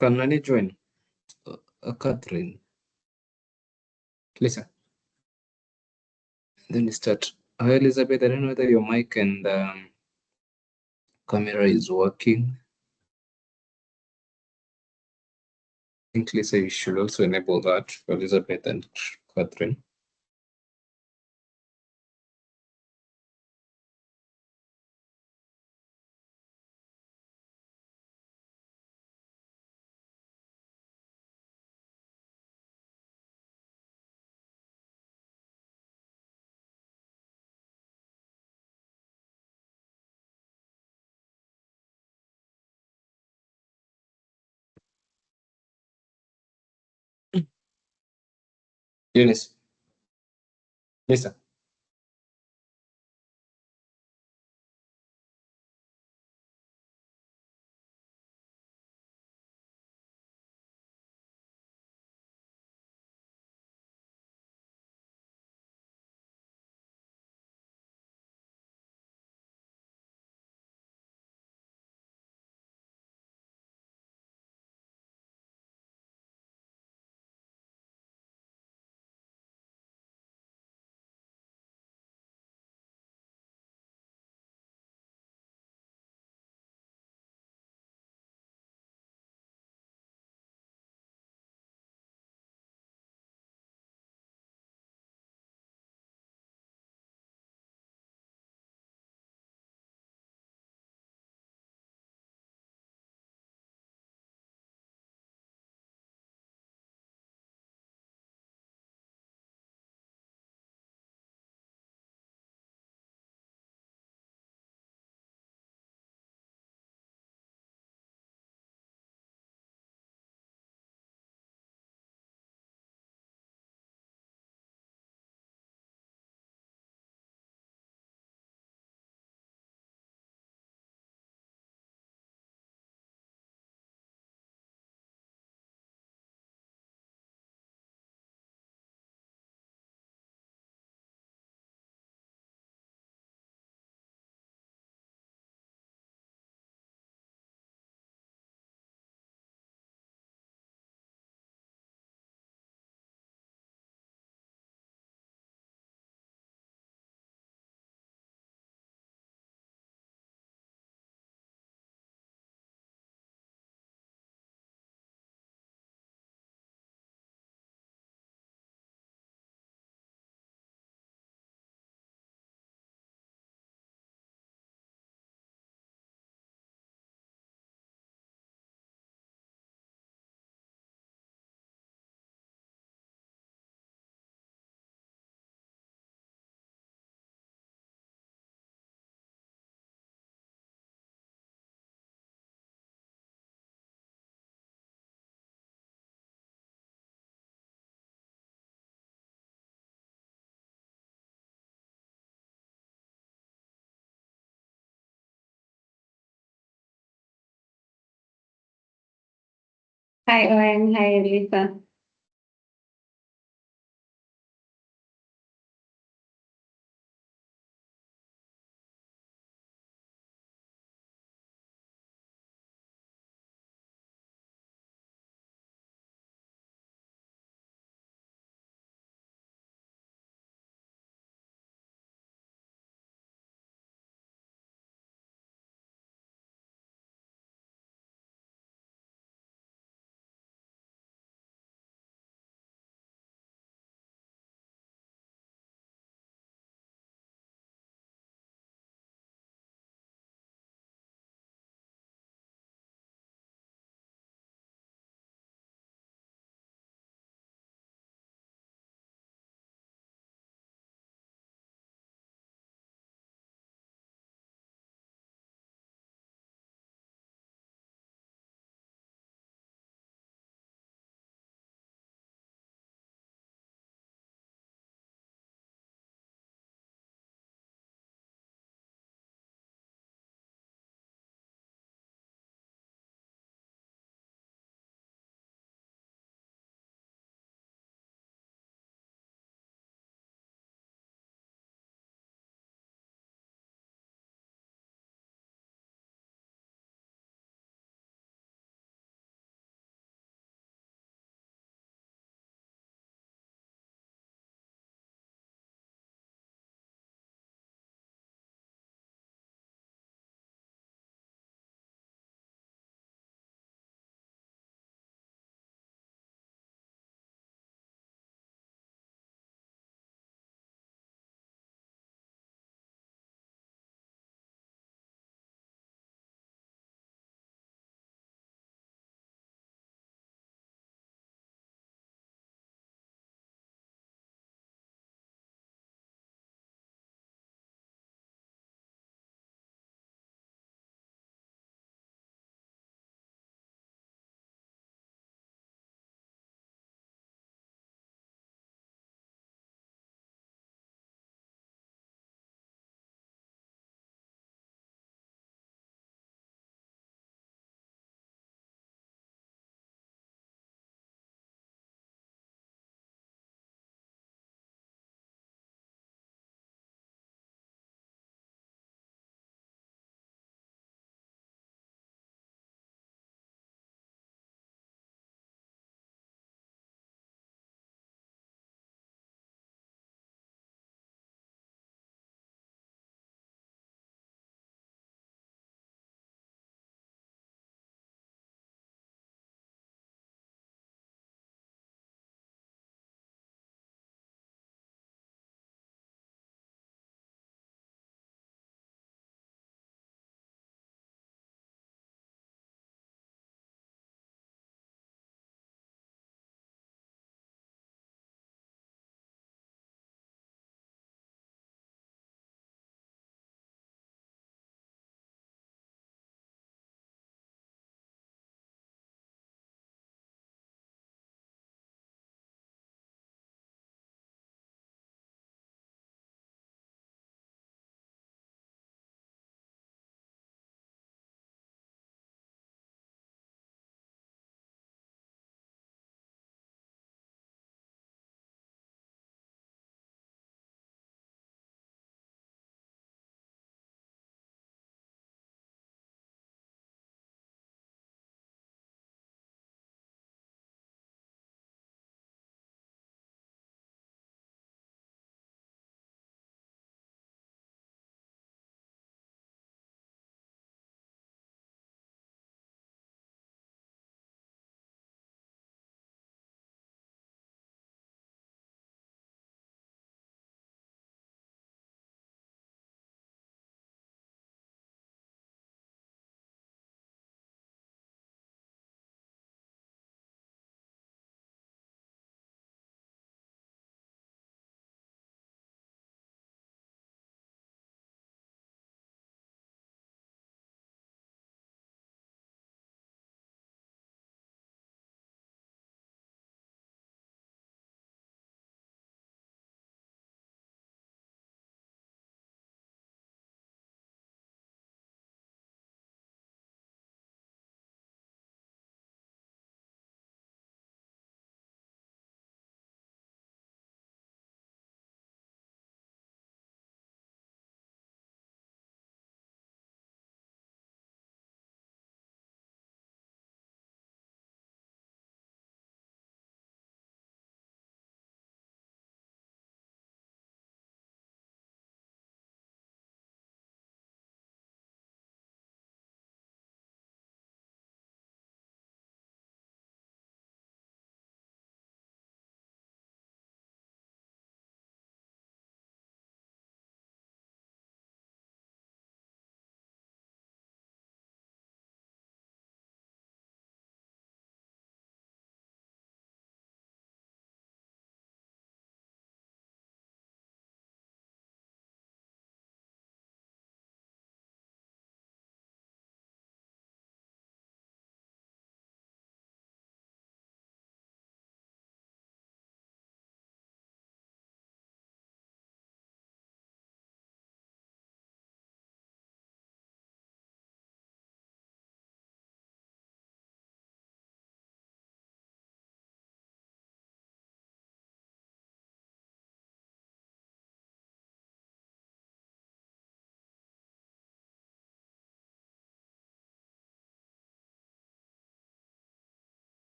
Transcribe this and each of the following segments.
Can Nani join? Catherine. Listen. Then start. Hi, Elizabeth. I don't know whether your mic and camera is working. I think, Lisa, you should also enable that for Elizabeth and Catherine. Eunice. Lisa. Hi, Owen. Hi, Lisa.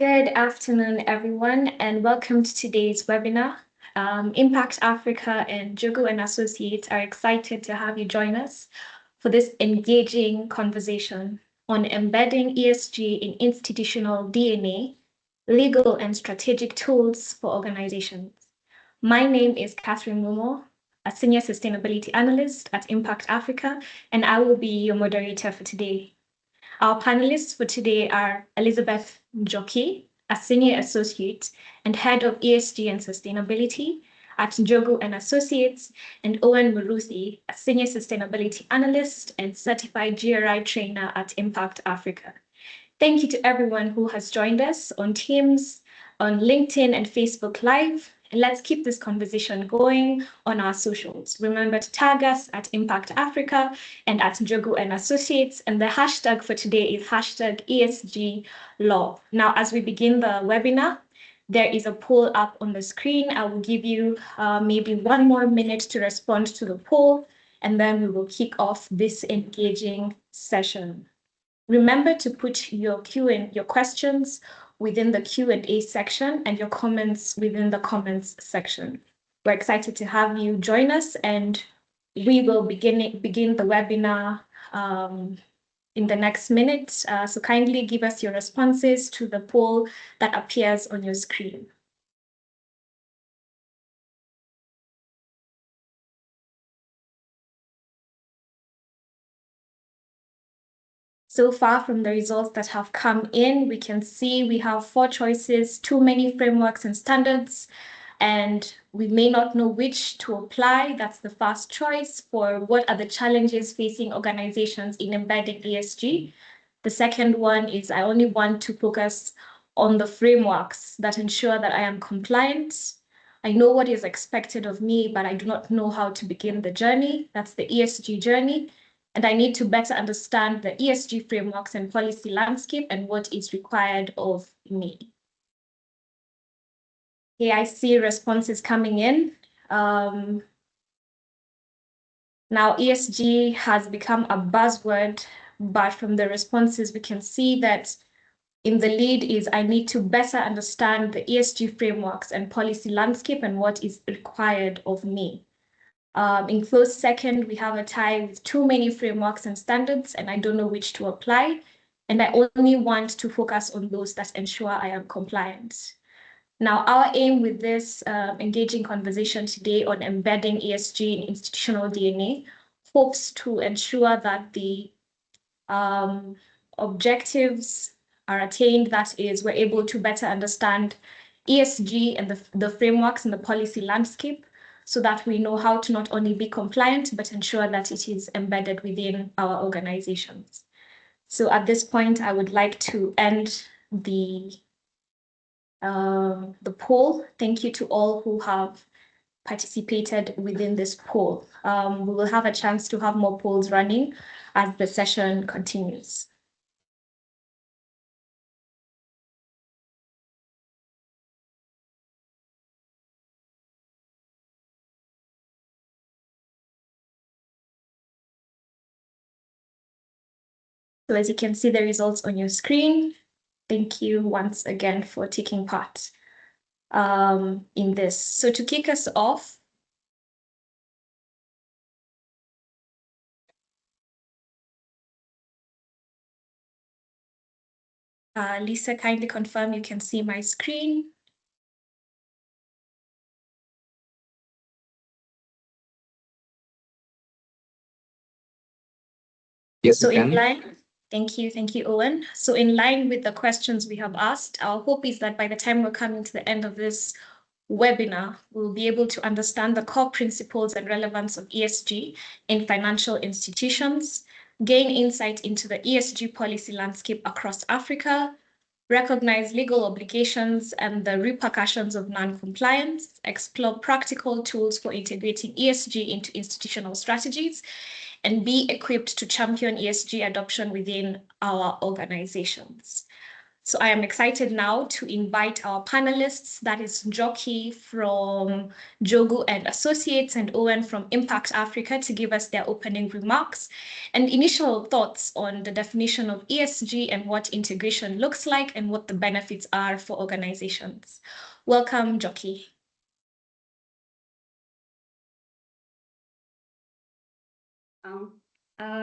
Good afternoon, everyone, and welcome to today's webinar. Impact Africa and Jogo and Associates are excited to have you join us for this engaging conversation on embedding ESG in institutional DNA, legal and strategic tools for organizations. My name is Catherine Mumo, a Senior Sustainability Analyst at Impact Africa, and I will be your moderator for today. Our panelists for today are Elizabeth Njoki, a Senior Associate and Head of ESG and Sustainability at Jogo and Associates, and Owen Muruthi, a Senior Sustainability Analyst and Certified GRI Trainer at Impact Africa. Thank you to everyone who has joined us on Teams, on LinkedIn and Facebook Live. And let's keep this conversation going on our socials. Remember to tag us at Impact Africa and at Jogo and Associates. And the hashtag for today is hashtag ESG Law. Now, as we begin the webinar, there is a poll up on the screen. I will give you maybe 1 more minute to respond to the poll, and then we will kick off this engaging session. Remember to put your questions within the Q&A section and your comments within the comments section. We're excited to have you join us, and we will begin the webinar in the next minute. So kindly give us your responses to the poll that appears on your screen. So far from the results that have come in, we can see we have 4 choices, too many frameworks and standards, and we may not know which to apply. That's the first choice for what are the challenges facing organizations in embedding ESG. The second one is I only want to focus on the frameworks that ensure that I am compliant. I know what is expected of me, but I do not know how to begin the journey. That's the ESG journey. And I need to better understand the ESG frameworks and policy landscape and what is required of me. Okay, I see responses coming in. Now, ESG has become a buzzword, but from the responses, we can see that in the lead is I need to better understand the ESG frameworks and policy landscape and what is required of me. In close second, we have a tie with too many frameworks and standards, and I don't know which to apply. And I only want to focus on those that ensure I am compliant. Now, our aim with this engaging conversation today on embedding ESG in institutional DNA hopes to ensure that the objectives are attained. That is, we're able to better understand ESG and the frameworks and the policy landscape, so that we know how to not only be compliant, but ensure that it is embedded within our organizations. So at this point, I would like to end the poll. Thank you to all who have participated within this poll. We will have a chance to have more polls running as the session continues. So as you can see the results on your screen, thank you once again for taking part in this. So to kick us off, Lisa, kindly confirm you can see my screen. Yes, so you in can. line, thank you, Owen. So in line with the questions we have asked, our hope is that by the time we're coming to the end of this webinar, we'll be able to understand the core principles and relevance of ESG in financial institutions, gain insight into the ESG policy landscape across Africa, recognize legal obligations and the repercussions of non-compliance, explore practical tools for integrating ESG into institutional strategies, and be equipped to champion ESG adoption within our organizations. So I am excited now to invite our panelists, that is Jockey from Jogu and Associates and Owen from Impact Africa, to give us their opening remarks and initial thoughts on the definition of ESG and what integration looks like and what the benefits are for organizations. Welcome, Jockey.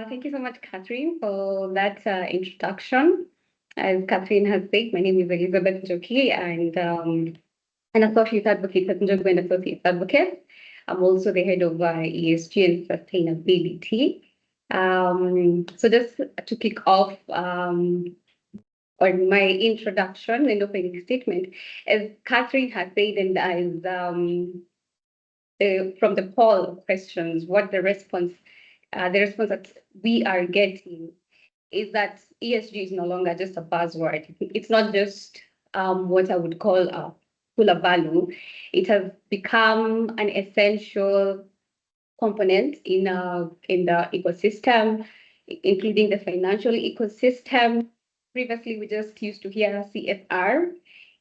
Thank you so much, Catherine, for that introduction. As Catherine has said, my name is Elizabeth Joki, and an associate advocate at Njogu and Associates Advocate. I'm also the head of ESG and sustainability. So just to kick off on my introduction and opening statement, as Catherine has said, and as from the poll of questions, what the response that we are getting is that ESG is no longer just a buzzword. It's not just what I would call a full of value. It has become an essential component in the ecosystem, including the financial ecosystem. Previously, we just used to hear CSR,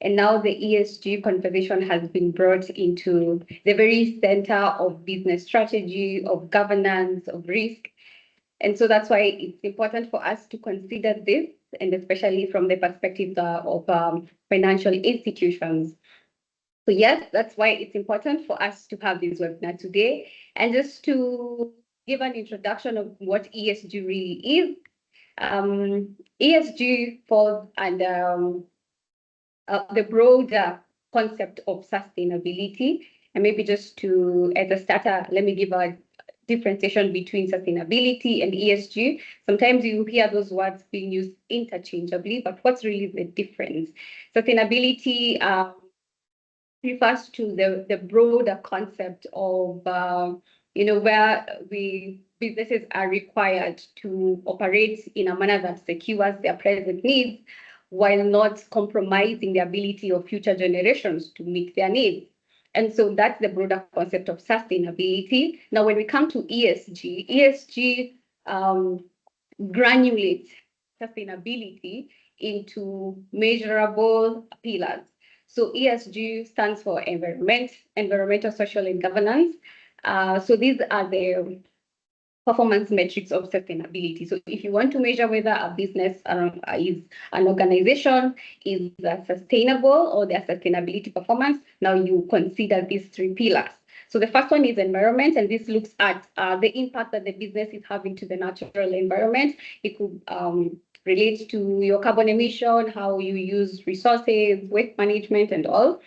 and now the ESG conversation has been brought into the very center of business strategy, of governance, of risk. And so that's why it's important for us to consider this, and especially from the perspective of financial institutions. So yes, that's why it's important for us to have this webinar today. And just to give an introduction of what ESG really is, ESG falls under the broader concept of sustainability. And maybe just to, as a starter, let me give a differentiation between sustainability and ESG. Sometimes you hear those words being used interchangeably, but what's really the difference? Sustainability refers to the broader concept of where businesses are required to operate in a manner that secures their present needs while not compromising the ability of future generations to meet their needs. And so that's the broader concept of sustainability. Now, when we come to ESG, ESG granulates sustainability into measurable pillars. So ESG stands for environmental, social, and governance. So these are the performance metrics of sustainability. So if you want to measure whether a business is an organization is sustainable or their sustainability performance, now you consider these three pillars. So the first one is environment, and this looks at the impact that the business is having to the natural environment. It could relate to your carbon emission, how you use resources, waste management, and all.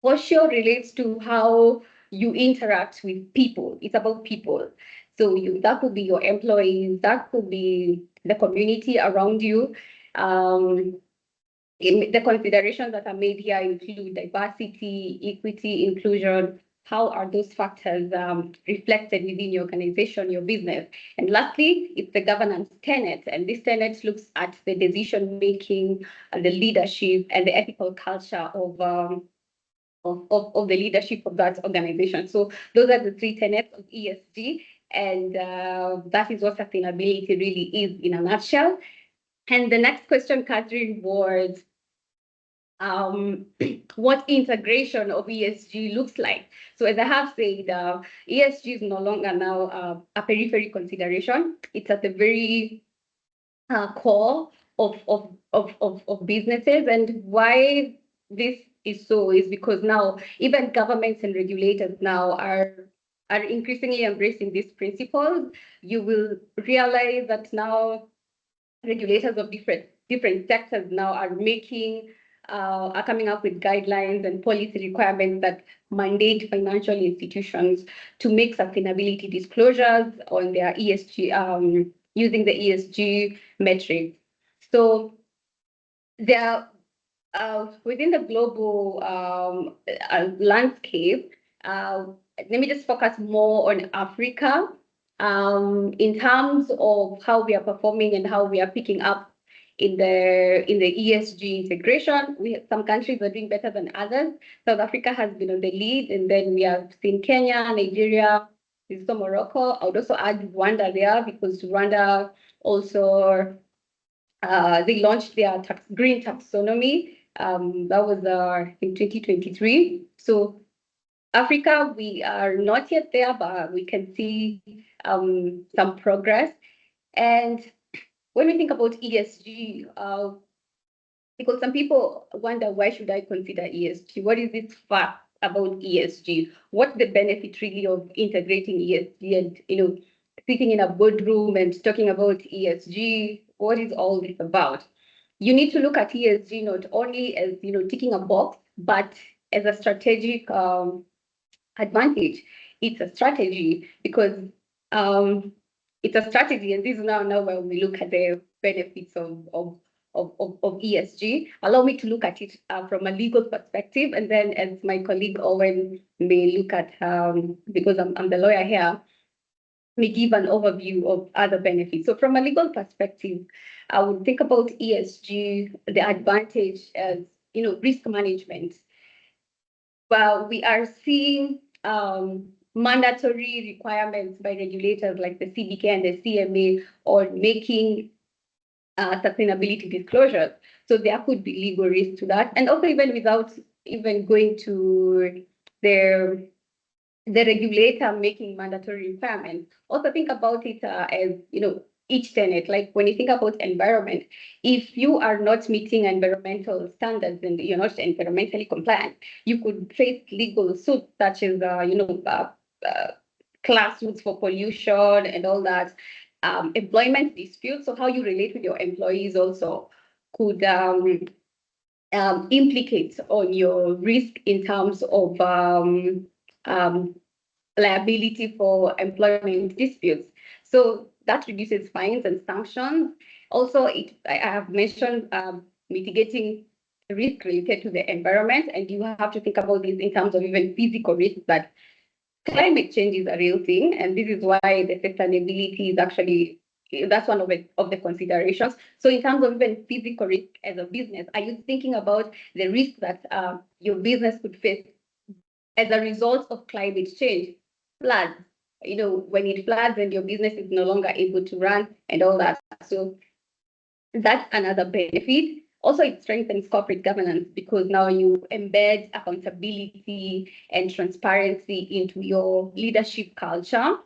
Social relates to how you interact with people. It's about people. So that could be your employees, that could be the community around you. The considerations that are made here include diversity, equity, inclusion. How are those factors reflected within your organization, your business? And lastly, it's the governance tenet. And this tenet looks at the decision making, the leadership, and the ethical culture of the leadership of that organization. So those are the three tenets of ESG, and that is what sustainability really is in a nutshell. And the next question, Catherine, was what integration of ESG looks like. So as I have said, ESG is no longer now a periphery consideration. It's at the very core of businesses. And why this is so is because now even governments and regulators now are increasingly embracing these principles. You will realize that now regulators of different sectors now are coming up with guidelines and policy requirements that mandate financial institutions to make sustainability disclosures on their ESG, using the ESG metrics. So there, within the global landscape, let me just focus more on Africa in terms of how we are performing and how we are picking up in the ESG integration. Some countries are doing better than others. South Africa has been on the lead, and then we have seen Kenya, Nigeria, Morocco. I would also add Rwanda there because Rwanda also they launched their green taxonomy. That was in 2023. So Africa, we are not yet there, but we can see some progress. And when we think about ESG, because some people wonder, why should I consider ESG? What is it fact about ESG? What's the benefit really of integrating ESG and, sitting in a boardroom and talking about ESG? What is all this about? You need to look at ESG not only as, ticking a box, but as a strategic advantage. It's a strategy because it's a strategy, and this is now where we look at the benefits of ESG. Allow me to look at it from a legal perspective, and then as my colleague Owen may look at, because I'm the lawyer here, may give an overview of other benefits. So from a legal perspective, I would think about ESG, the advantage as, risk management. Well, we are seeing mandatory requirements by regulators like the CBK and the CMA on making sustainability disclosures. So there could be legal risk to that. And also even without even going to the regulator making mandatory requirements, also think about it as, each tenet. Like when you think about environment, if you are not meeting environmental standards and you're not environmentally compliant, you could face legal suits such as, class suits for pollution and all that. Employment disputes, so how you relate with your employees also could implicate on your risk in terms of liability for employment disputes. So that reduces fines and sanctions. Also, I have mentioned mitigating risk related to the environment, and you have to think about this in terms of even physical risk, that climate change is a real thing, and this is why the sustainability is actually, that's one of the considerations. So in terms of even physical risk as a business, are you thinking about the risk that your business could face as a result of climate change? Floods, when it floods and your business is no longer able to run and all that. So that's another benefit. Also, it strengthens corporate governance because now you embed accountability and transparency into your leadership culture.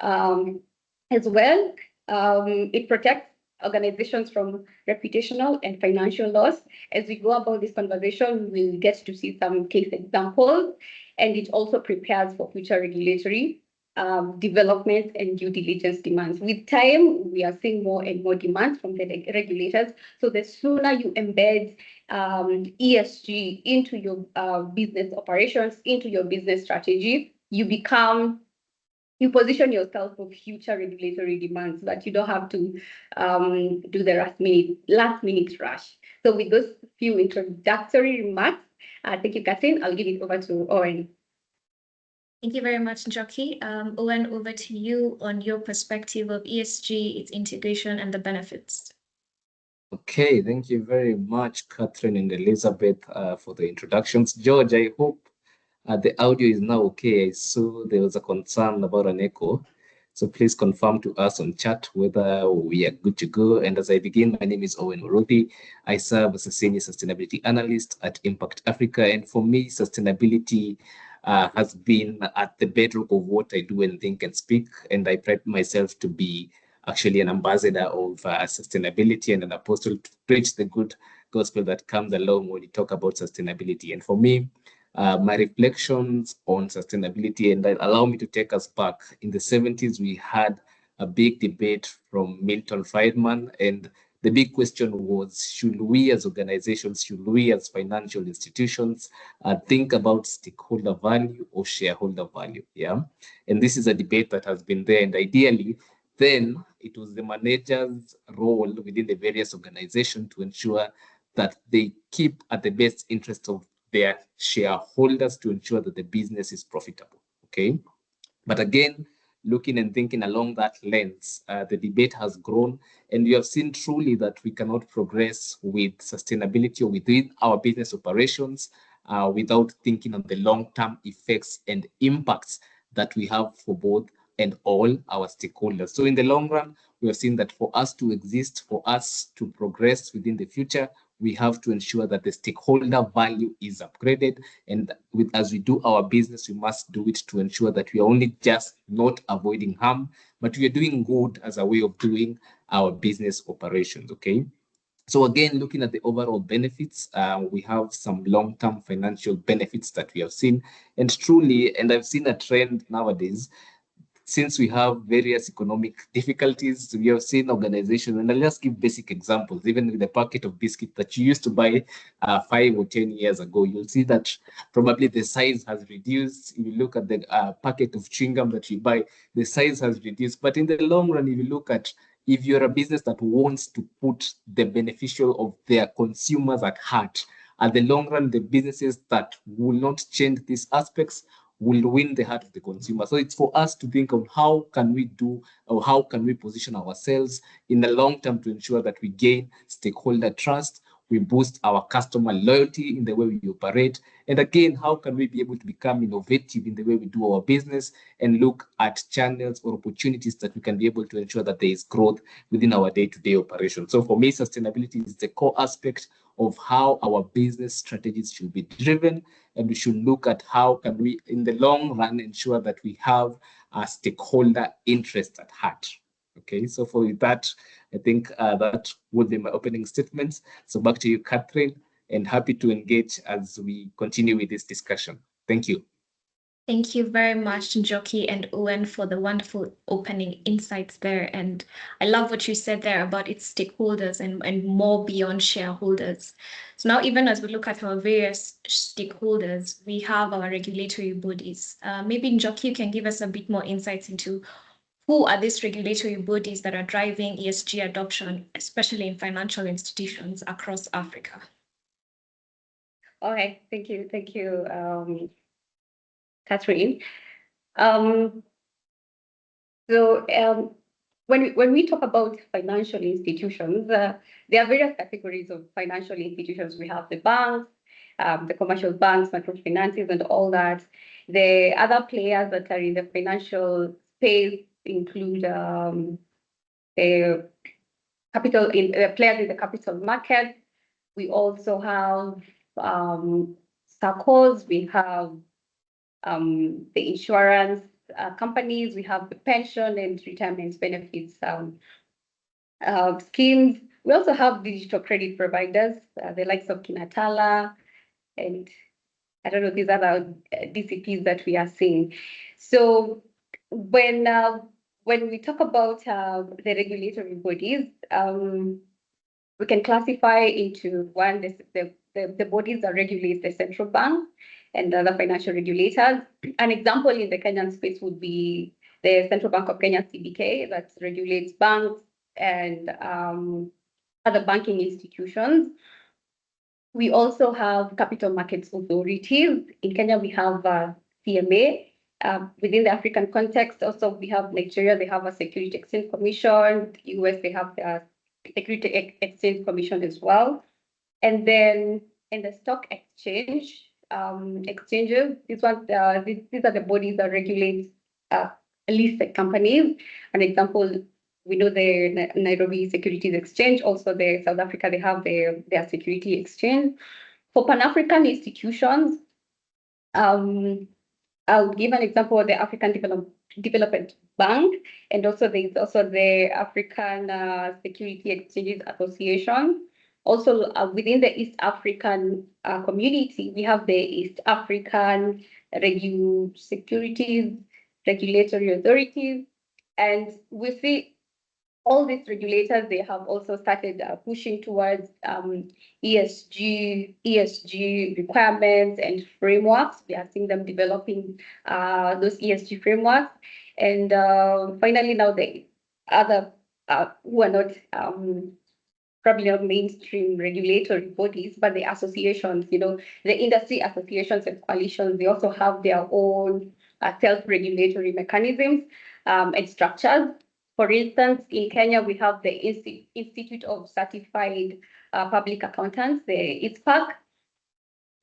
As well, it protects organizations from reputational and financial loss. As we go about this conversation, we'll get to see some case examples, and it also prepares for future regulatory development and due diligence demands. With time, we are seeing more and more demands from the regulators. So the sooner you embed ESG into your business operations, into your business strategy, you position yourself for future regulatory demands, but you don't have to do the last minute rush. So with those few introductory remarks, thank you, Catherine. I'll give it over to Owen. Thank you very much, Njoki. Owen, over to you on your perspective of ESG, its integration, and the benefits. Okay, thank you very much, Catherine and Elizabeth, for the introductions. George, I hope the audio is now okay. I saw there was a concern about an echo. So please confirm to us on chat whether we are good to go. And as I begin, my name is Owen Muruthi. I serve as a senior sustainability analyst at Impact Africa. And for me, sustainability has been at the bedrock of what I do and think and speak. And I pride myself to be actually an ambassador of sustainability and an apostle to preach the good gospel that comes along when you talk about sustainability. And for me, my reflections on sustainability, and allow me to take us back. In the 70s, we had a big debate from Milton Friedman, and the big question was, should we as organizations, should we as financial institutions think about stakeholder value or shareholder value? Yeah, and this is a debate that has been there, and ideally, then it was the manager's role within the various organizations to ensure that they keep at the best interest of their shareholders to ensure that the business is profitable, okay? But again, looking and thinking along that lens, the debate has grown, and we have seen truly that we cannot progress with sustainability or within our business operations without thinking on the long-term effects and impacts that we have for both and all our stakeholders. So in the long run, we have seen that for us to exist, for us to progress within the future, we have to ensure that the stakeholder value is upgraded. And as we do our business, we must do it to ensure that we are only just not avoiding harm, but we are doing good as a way of doing our business operations, okay? So again, looking at the overall benefits, we have some long-term financial benefits that we have seen. And truly, and I've seen a trend nowadays, since we have various economic difficulties, we have seen organizations, and I'll just give basic examples, even with the packet of biscuit that you used to buy 5 or 10 years ago, you'll see that probably the size has reduced. If you look at the packet of chewing gum that you buy, the size has reduced. But in the long run, if you look at, if you're a business that wants to put the beneficial of their consumers at heart, at the long run, the businesses that will not change these aspects will win the heart of the consumer. So it's for us to think of how can we do, or how can we position ourselves in the long term to ensure that we gain stakeholder trust, we boost our customer loyalty in the way we operate. And again, how can we be able to become innovative in the way we do our business and look at channels or opportunities that we can be able to ensure that there is growth within our day-to-day operation. So for me, sustainability is the core aspect of how our business strategies should be driven, and we should look at how can we, in the long run, ensure that we have a stakeholder interest at heart. Okay, so for that, I think that would be my opening statements. So back to you, Catherine, and happy to engage as we continue with this discussion. Thank you. Thank you very much, Njoki and Owen, for the wonderful opening insights there. And I love what you said there about its stakeholders and more beyond shareholders. So now, even as we look at our various stakeholders, we have our regulatory bodies. Maybe Njoki, you can give us a bit more insights into who are these regulatory bodies that are driving ESG adoption, especially in financial institutions across Africa. All right, thank you, Catherine. When we talk about financial institutions, there are various categories of financial institutions. We have the banks, the commercial banks, microfinances, and all that. The other players that are in the financial space include the players in the capital market. We also have SACCOs. We have the insurance companies, we have the pension and retirement benefits schemes. We also have digital credit providers, the likes of Kinatala, and I don't know, these other DCPs that we are seeing. So when we talk about the regulatory bodies, we can classify into one, the bodies that regulate the central bank and other financial regulators. An example in the Kenyan space would be the Central Bank of Kenya, CBK, that regulates banks and other banking institutions. We also have capital markets authorities. In Kenya, we have CMA. Within the African context, also we have Nigeria, they have a Security Exchange Commission. US, they have the Security Exchange Commission as well. And then in the stock exchange, exchanges, these are the bodies that regulate listed companies. An example, we know the Nairobi Securities Exchange, also the South Africa, they have their security exchange. For Pan-African institutions, I'll give an example of the African Development Bank, and also there's also the African Security Exchanges Association. Also, within the East African community, we have the East African Securities Regulatory Authorities. And we see all these regulators, they have also started pushing towards ESG requirements and frameworks. We are seeing them developing those ESG frameworks. And finally, now the other who are not probably not mainstream regulatory bodies, but the associations, the industry associations and coalitions, they also have their own self-regulatory mechanisms and structures. For instance, in Kenya, we have the Institute of Certified Public Accountants, the ISPAC.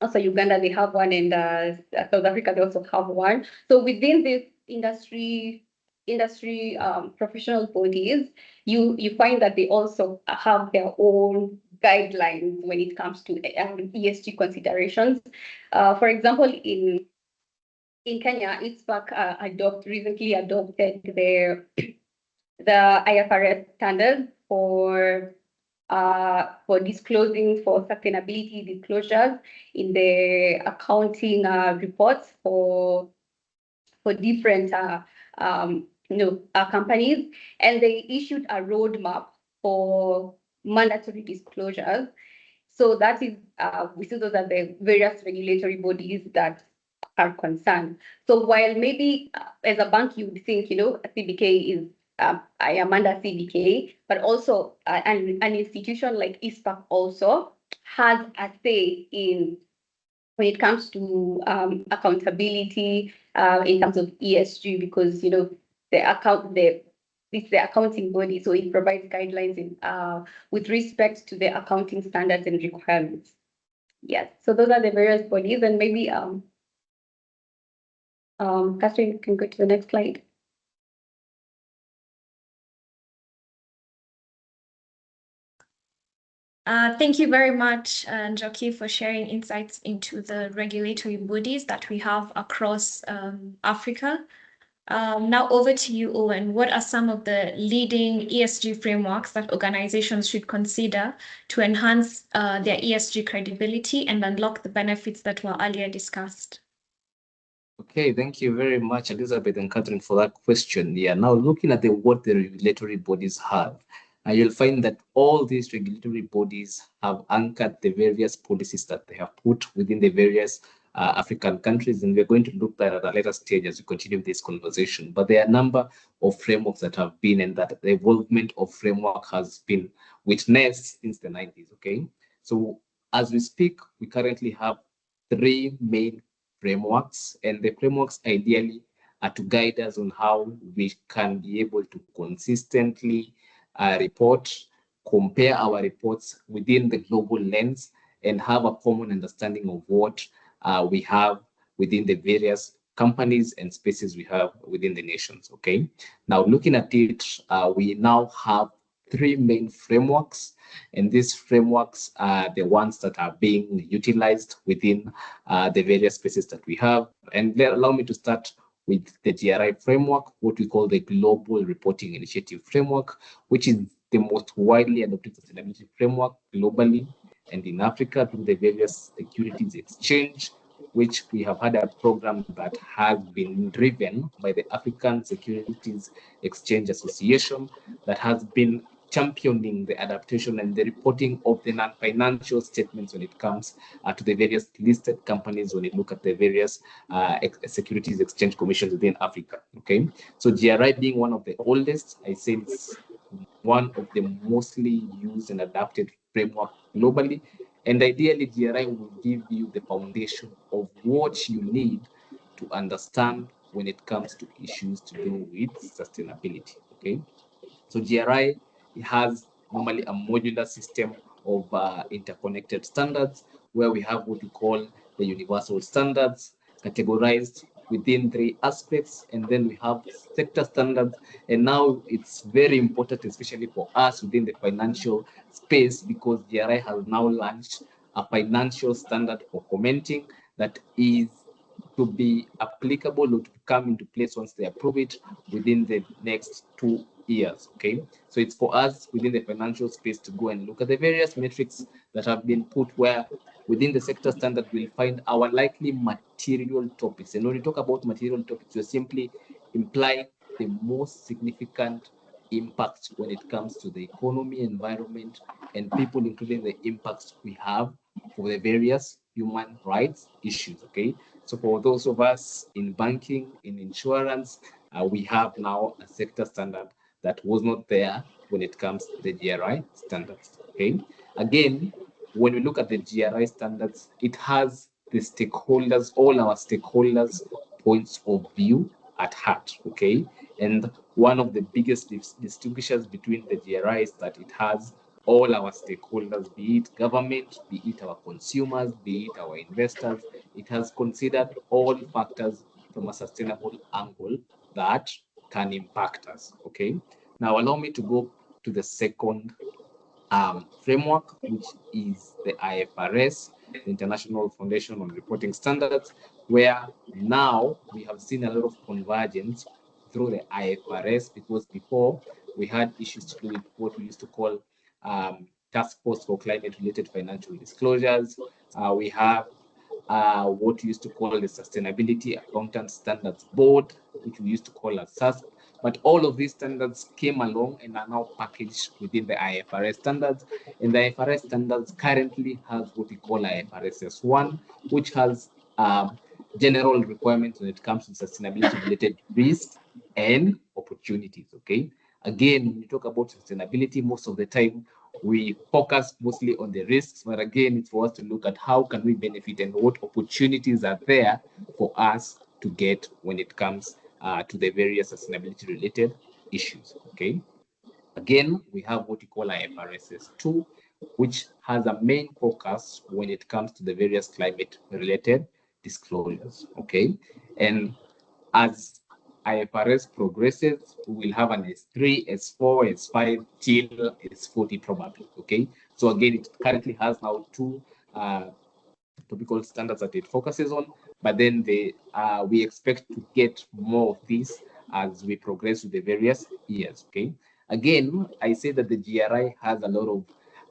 Also, Uganda, they have one, and South Africa, they also have one. So within this industry industry professional bodies, you find that they also have their own guidelines when it comes to ESG considerations. For example, in Kenya, ITSPAC recently adopted the IFRS standards for disclosing for sustainability disclosures in the accounting reports for different companies, and they issued a roadmap for mandatory disclosures. So that is we see those are the various regulatory bodies that are concerned. So while maybe as a bank you would think, CBK is I am under CBK, but also an institution like ISPAC also has a say in when it comes to accountability in terms of ESG, because it's the accounting body, so it provides guidelines in with respect to the accounting standards and requirements. Yes, so those are the various bodies, and maybe Catherine, you can go to the next slide. Thank you very much, Njoki, for sharing insights into the regulatory bodies that we have across Africa. Now over to you, Owen. What are some of the leading ESG frameworks that organizations should consider to enhance their ESG credibility and unlock the benefits that were earlier discussed? Okay, thank you very much, Elizabeth and Catherine, for that question. Yeah, now looking at what the regulatory bodies have, you'll find that all these regulatory bodies have anchored the various policies that they have put within the various African countries, and we're going to look at that at a later stage as we continue this conversation. But there are a number of frameworks that have been, and that the evolvement of framework has been witnessed since the 90s, okay? So as we speak, we currently have three main frameworks, and the frameworks ideally are to guide us on how we can be able to consistently report, compare our reports within the global lens, and have a common understanding of what we have within the various companies and spaces we have within the nations, okay? Now, looking at it, we now have three main frameworks, and these frameworks are the ones that are being utilized within the various spaces that we have. And allow me to start with the GRI framework, what we call the Global Reporting Initiative Framework, which is the most widely adopted sustainability framework globally and in Africa through the various securities exchange, which we have had a program that has been driven by the African Securities Exchange Association that has been championing the adaptation and the reporting of the non-financial statements when it comes to the various listed companies when you look at the various securities exchange commissions within Africa, okay? So GRI being one of the oldest, I say it's one of the mostly used and adapted framework globally. And ideally, GRI will give you the foundation of what you need to understand when it comes to issues to do with sustainability, okay? So GRI has normally a modular system of interconnected standards where we have what we call the universal standards categorized within three aspects, and then we have sector standards. And now it's very important, especially for us within the financial space, because GRI has now launched a financial standard for commenting that is to be applicable or to come into place once they approve it within the next 2 years, okay? So it's for us within the financial space to go and look at the various metrics that have been put where within the sector standard we'll find our likely material topics. And when we talk about material topics, we're simply implying the most significant impacts when it comes to the economy, environment, and people, including the impacts we have for the various human rights issues, okay? So for those of us in banking, in insurance, we have now a sector standard that was not there when it comes to the GRI standards, okay? Again, when we look at the GRI standards, it has the stakeholders, all our stakeholders' points of view at heart, okay? And one of the biggest distinguishers between the GRI is that it has all our stakeholders, be it government, be it our consumers, be it our investors. It has considered all factors from a sustainable angle that can impact us. Okay. Now allow me to go to the second framework, which is the IFRS, the International Foundation on Reporting Standards, where now we have seen a lot of convergence through the IFRS, because before we had issues to do with what we used to call Task Force for Climate-Related Financial Disclosures. We have what we used to call the Sustainability Accountant Standards Board, which we used to call as SASB. But all of these standards came along and are now packaged within the IFRS standards. And the IFRS standards currently has what we call IFRS S1, which has general requirements when it comes to sustainability-related risks and opportunities. Okay. Again, when you talk about sustainability, most of the time we focus mostly on the risks, but again, it's for us to look at how can we benefit and what opportunities are there for us to get when it comes to the various sustainability related issues. Okay. Again, we have what we call IFRS 2, which has a main focus when it comes to the various climate related disclosures. Okay. And as IFRS progresses, we will have an S3, S4, S5 till S40 probably. Okay. So again, it currently has now two topical standards that it focuses on, but then we expect to get more of this as we progress with the various years. Okay. Again, I say that the GRI has a lot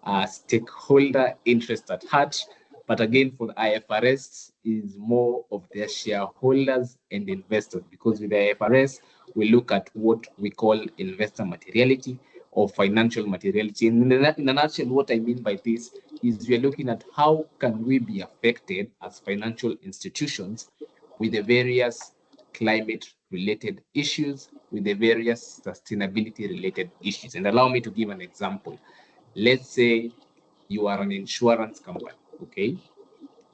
of stakeholder interest at heart, but again, for the IFRS is more of their shareholders and investors, because with the IFRS, we look at what we call investor materiality or financial materiality. In a nutshell, what I mean by this is we're looking at how can we be affected as financial institutions with the various climate-related issues, with the various sustainability-related issues. And allow me to give an example. Let's say you are an insurance company, okay?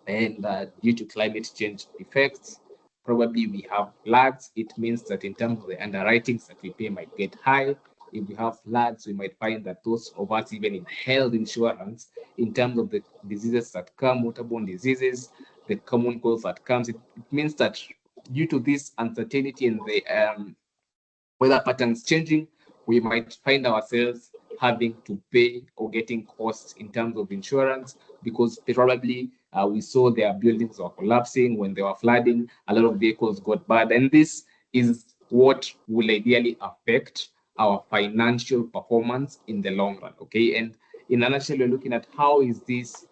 And due to climate change effects, probably we have floods. It means that in terms of the underwritings that we pay might get high. If we have floods, we might find that those of us even in health insurance, in terms of the diseases that come, waterborne diseases, the common cold that comes, it means that due to this uncertainty and the weather patterns changing, we might find ourselves having to pay or getting costs in terms of insurance, because probably we saw their buildings were collapsing when they were flooding, a lot of vehicles got bad, and this is what will ideally affect our financial performance in the long run. Okay, and in a nutshell, we're looking at how is this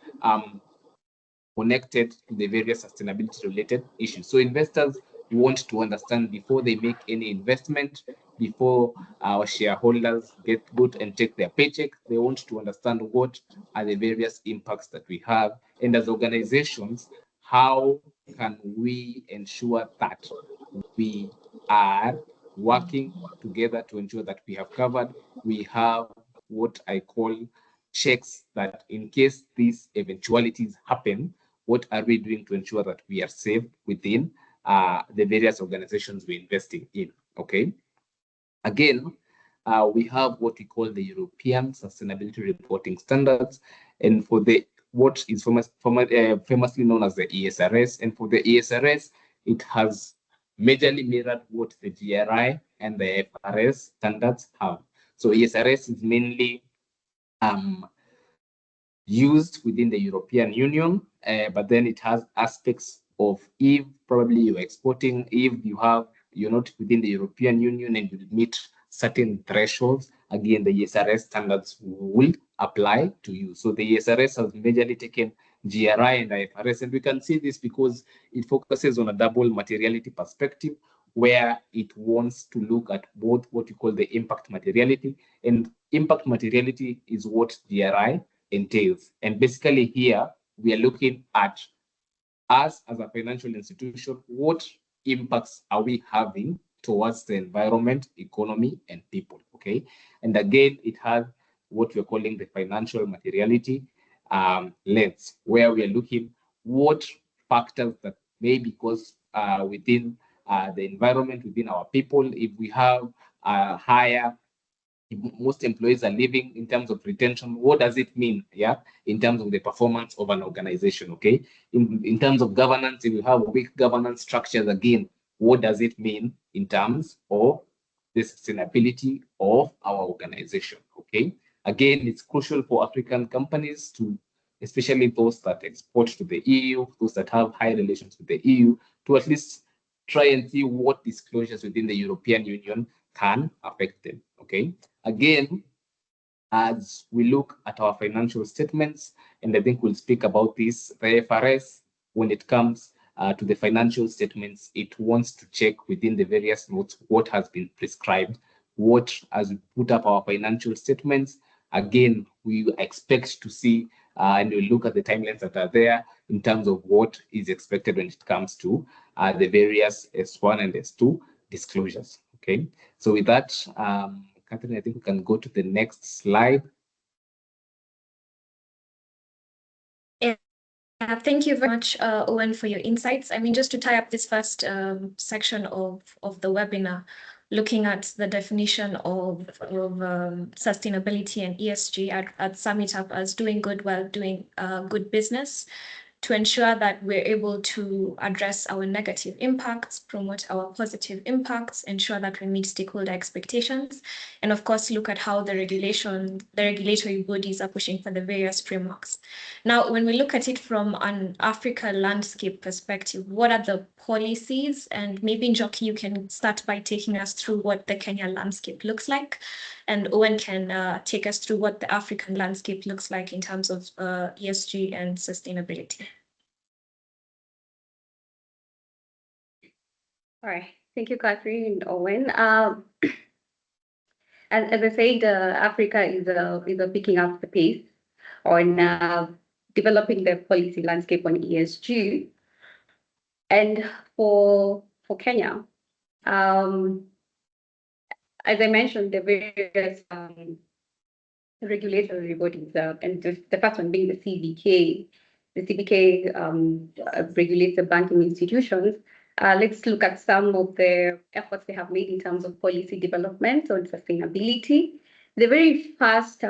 connected to the various sustainability related issues. So investors want to understand before they make any investment, before our shareholders get good and take their paycheck, they want to understand what are the various impacts that we have. And as organizations, how can we ensure that we are working together to ensure that we have covered, we have what I call checks, that in case these eventualities happen, what are we doing to ensure that we are safe within the various organizations we're investing in. Okay. Again, we have what we call the European Sustainability Reporting Standards, and for the what is famously known as the ESRS. And for the ESRS, it has majorly mirrored what the GRI and the FRS standards have. So ESRS is mainly used within the European Union, but then it has aspects of if probably you're exporting, if you're not within the European Union and you meet certain thresholds, again, the ESRS standards will apply to you. So the ESRS has majorly taken GRI and IFRS, and we can see this because it focuses on a double materiality perspective, where it wants to look at both what you call the impact materiality, and impact materiality is what GRI entails. And basically here, we are looking at us as a financial institution, what impacts are we having towards the environment, economy, and people, okay? And again, it has what we're calling the financial materiality lens, where we are looking what factors that may be caused within the environment, within our people. If we have higher, if most employees are leaving, in terms of retention, what does it mean? Yeah, in terms of the performance of an organization. Okay, in terms of governance, if you have weak governance structures, again, what does it mean in terms of the sustainability of our organization. Okay. Again, it's crucial for African companies to, especially those that export to the EU, those that have high relations with the EU, to at least try and see what disclosures within the European Union can affect them. Okay. Again, as we look at our financial statements, and I think we'll speak about this, the FRS, when it comes to the financial statements, it wants to check within the various notes what has been prescribed, what, as we put up our financial statements, again, we expect to see and we look at the timelines that are there in terms of what is expected when it comes to the various S1 and S2 disclosures. Okay, so with that, Catherine, I think we can go to the next slide. Thank you very much, Owen, for your insights. I mean, just to tie up this first section of the webinar, looking at the definition of sustainability and ESG at SummitUp as doing good while doing good business, to ensure that we're able to address our negative impacts, promote our positive impacts, ensure that we meet stakeholder expectations, and of course, look at how the regulatory bodies are pushing for the various frameworks. Now, when we look at it from an Africa landscape perspective, what are the policies? And maybe, Njoki, you can start by taking us through what the Kenya landscape looks like, and Owen can take us through what the African landscape looks like in terms of ESG and sustainability. All right. Thank you, Catherine and Owen. As I said, Africa is picking up the pace on developing the policy landscape on ESG. And for Kenya, as I mentioned, the various regulatory bodies, and the first one being the CBK. The CBK regulates the banking institutions. Let's look at some of the efforts they have made in terms of policy development on sustainability. The very first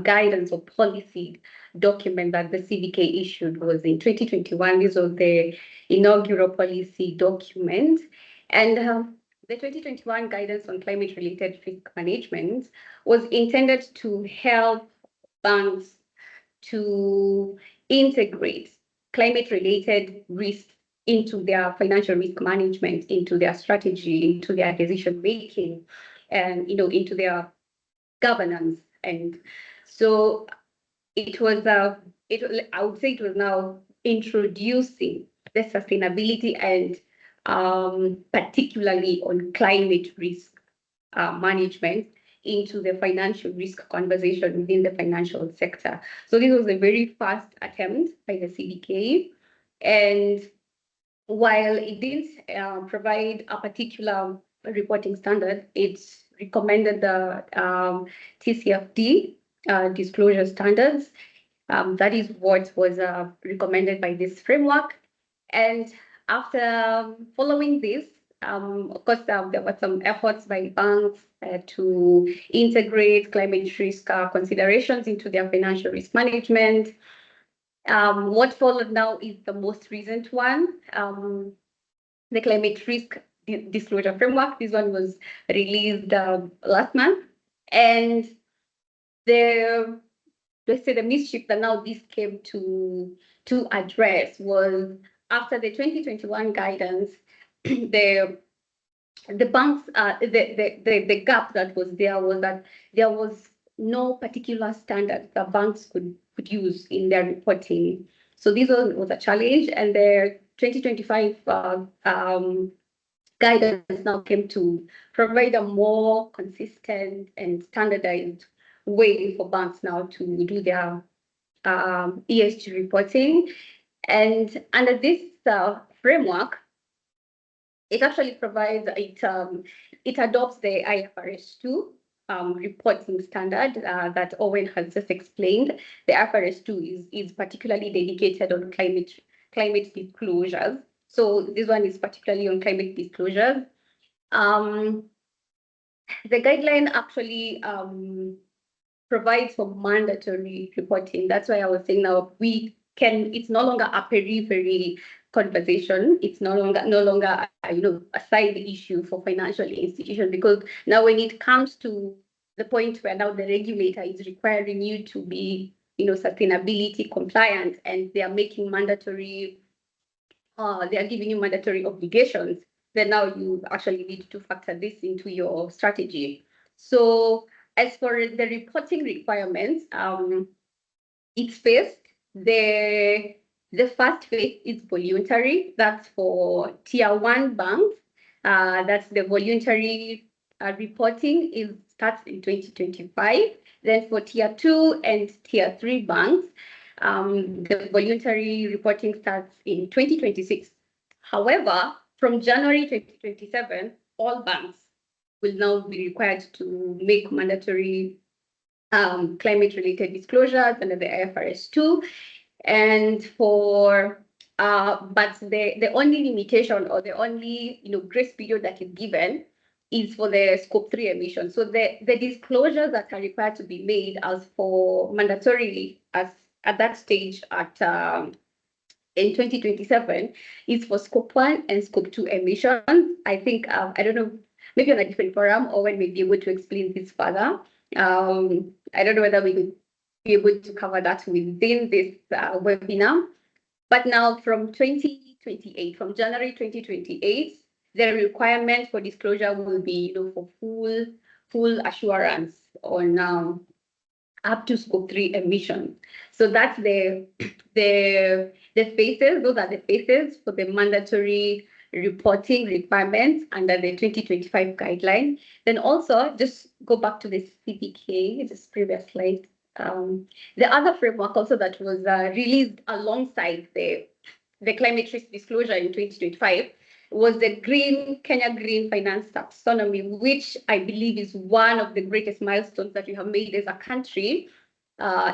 guidance or policy document that the CBK issued was in 2021. This was the inaugural policy document. And the 2021 guidance on climate-related risk management was intended to help banks to integrate climate-related risks into their financial risk management, into their strategy, into their decision-making, and into their governance. And so it was, I would say it was now introducing the sustainability and particularly on climate risk management into the financial risk conversation within the financial sector. So this was a very first attempt by the CBK. And while it didn't provide a particular reporting standard, it recommended the TCFD disclosure standards. That is what was recommended by this framework. And after following this, of course, there were some efforts by banks to integrate climate risk considerations into their financial risk management. What followed now is the most recent one, the climate risk disclosure framework. This one was released last month. And the mischief that now this came to address was after the 2021 guidance, the banks, the gap that was there was that there was no particular standard that banks could use in their reporting. So this was a challenge, and the 2025 guidance now came to provide a more consistent and standardized way for banks now to do their ESG reporting. And under this framework, it actually provides, it adopts the IFRS 2 reporting standard that Owen has just explained. The IFRS 2 is particularly dedicated on climate disclosures. So this one is particularly on climate disclosures. The guideline actually provides for mandatory reporting. That's why I was saying now it's no longer a periphery conversation. It's no longer a side issue for financial institutions, because now when it comes to the point where now the regulator is requiring you to be sustainability compliant, and they are making mandatory they are giving you mandatory obligations, then now you actually need to factor this into your strategy. So as for the reporting requirements, it's phased. The first phase is voluntary. That's for tier 1 banks. That's the voluntary reporting starts in 2025. Then for tier 2 and tier 3 banks, the voluntary reporting starts in 2026. However, from January 2027, all banks will now be required to make mandatory climate-related disclosures under the IFRS 2. And but the only limitation, or the only grace period that is given, is for the scope 3 emissions. So the disclosures that are required to be made as for mandatorily as at that stage in 2027 is for scope 1 and scope 2 emissions. I think I don't know, maybe on a different forum, or when we'll be able to explain this further. I don't know whether we will be able to cover that within this webinar. But now from 2028, from January 2028, the requirement for disclosure will be for full assurance on up to scope 3 emissions. So that's the phases. Those are the phases for the mandatory reporting requirements under the 2025 guideline. Then also, just go back to the CPK, this previous slide. The other framework also that was released alongside the climate risk disclosure in 2025 was the Kenya Green Finance Taxonomy, which I believe is one of the greatest milestones that we have made as a country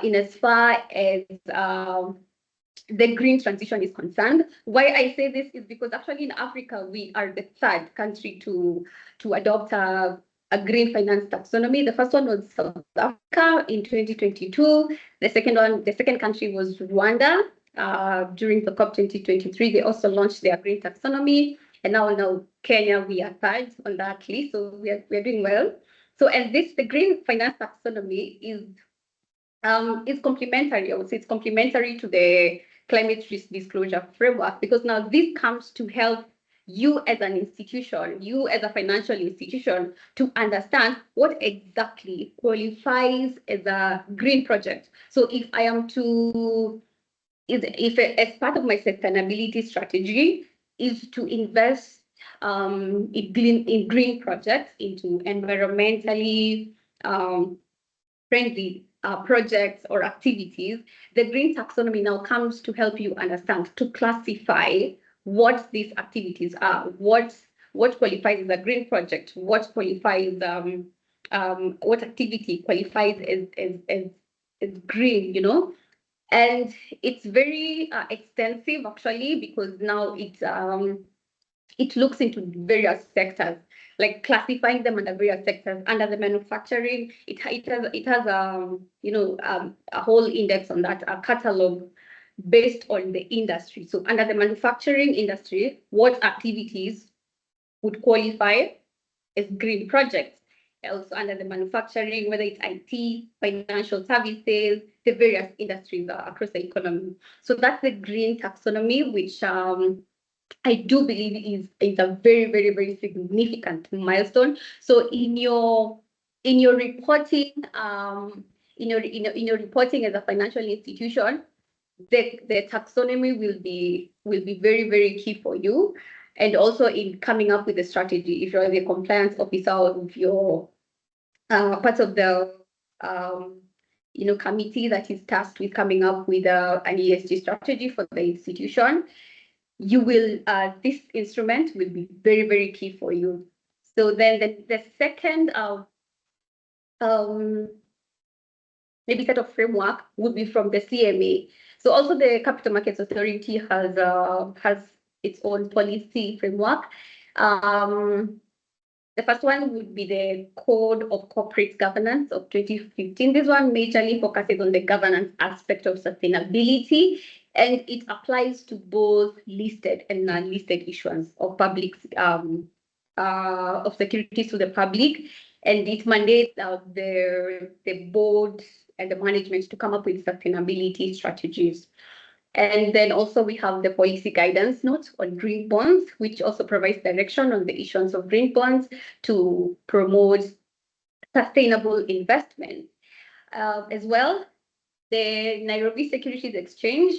in as far as the green transition is concerned. Why I say this is because actually in Africa, we are the third country to adopt a green finance taxonomy. The first one was South Africa in 2022. The second country was Rwanda. During the COP 2023, they also launched their green taxonomy. And now Kenya, we are third on that list. So we are doing well. So, and the green finance taxonomy is complementary. I would say it's complementary to the climate risk disclosure framework, because now this comes to help you as an institution, you as a financial institution, to understand what exactly qualifies as a green project. So if I am to, if as part of my sustainability strategy is to invest in green projects, into environmentally friendly projects or activities, the green taxonomy now comes to help you understand, to classify what these activities are, what qualifies as a green project, what qualifies what activity qualifies as green, and it's very extensive actually, because now it looks into various sectors, like classifying them under various sectors. Under the manufacturing, it has a whole index on that, a catalog based on the industry. So under the manufacturing industry, what activities would qualify as green projects? Also under the manufacturing, whether it's IT, financial services, the various industries across the economy. So that's the green taxonomy, which I do believe is a very, very, very significant milestone. So in your reporting, in your reporting as a financial institution, the taxonomy will be very, very key for you, and also in coming up with a strategy. If you're the compliance officer of your part of the committee that is tasked with coming up with an ESG strategy for the institution, you will this instrument will be very, very key for you. So then the second maybe set of framework would be from the CMA. So also the Capital Markets Authority has its own policy framework. The first one would be the Code of Corporate Governance of 2015. This one majorly focuses on the governance aspect of sustainability. and it applies to both listed and non-listed issuance of public of securities to the public, and it mandates the board and the management to come up with sustainability strategies. And then also we have the policy guidance note on green bonds, which also provides direction on the issuance of green bonds to promote sustainable investment. As well, the Nairobi Securities Exchange,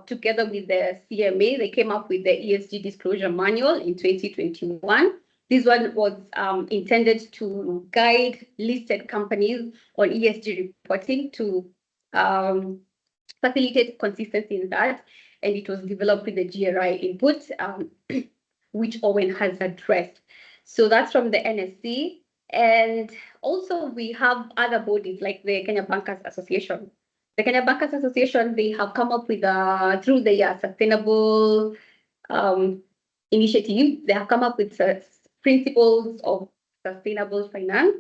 together with the CMA, they came up with the ESG disclosure manual in 2021. This one was intended to guide listed companies on ESG reporting to facilitate consistency in that. And it was developed with the GRI input, which Owen has addressed. So that's from the NSC. And also we have other bodies like the Kenya Bankers Association. The Kenya Bankers Association, they have come up with, through the sustainable initiative, they have come up with principles of sustainable finance.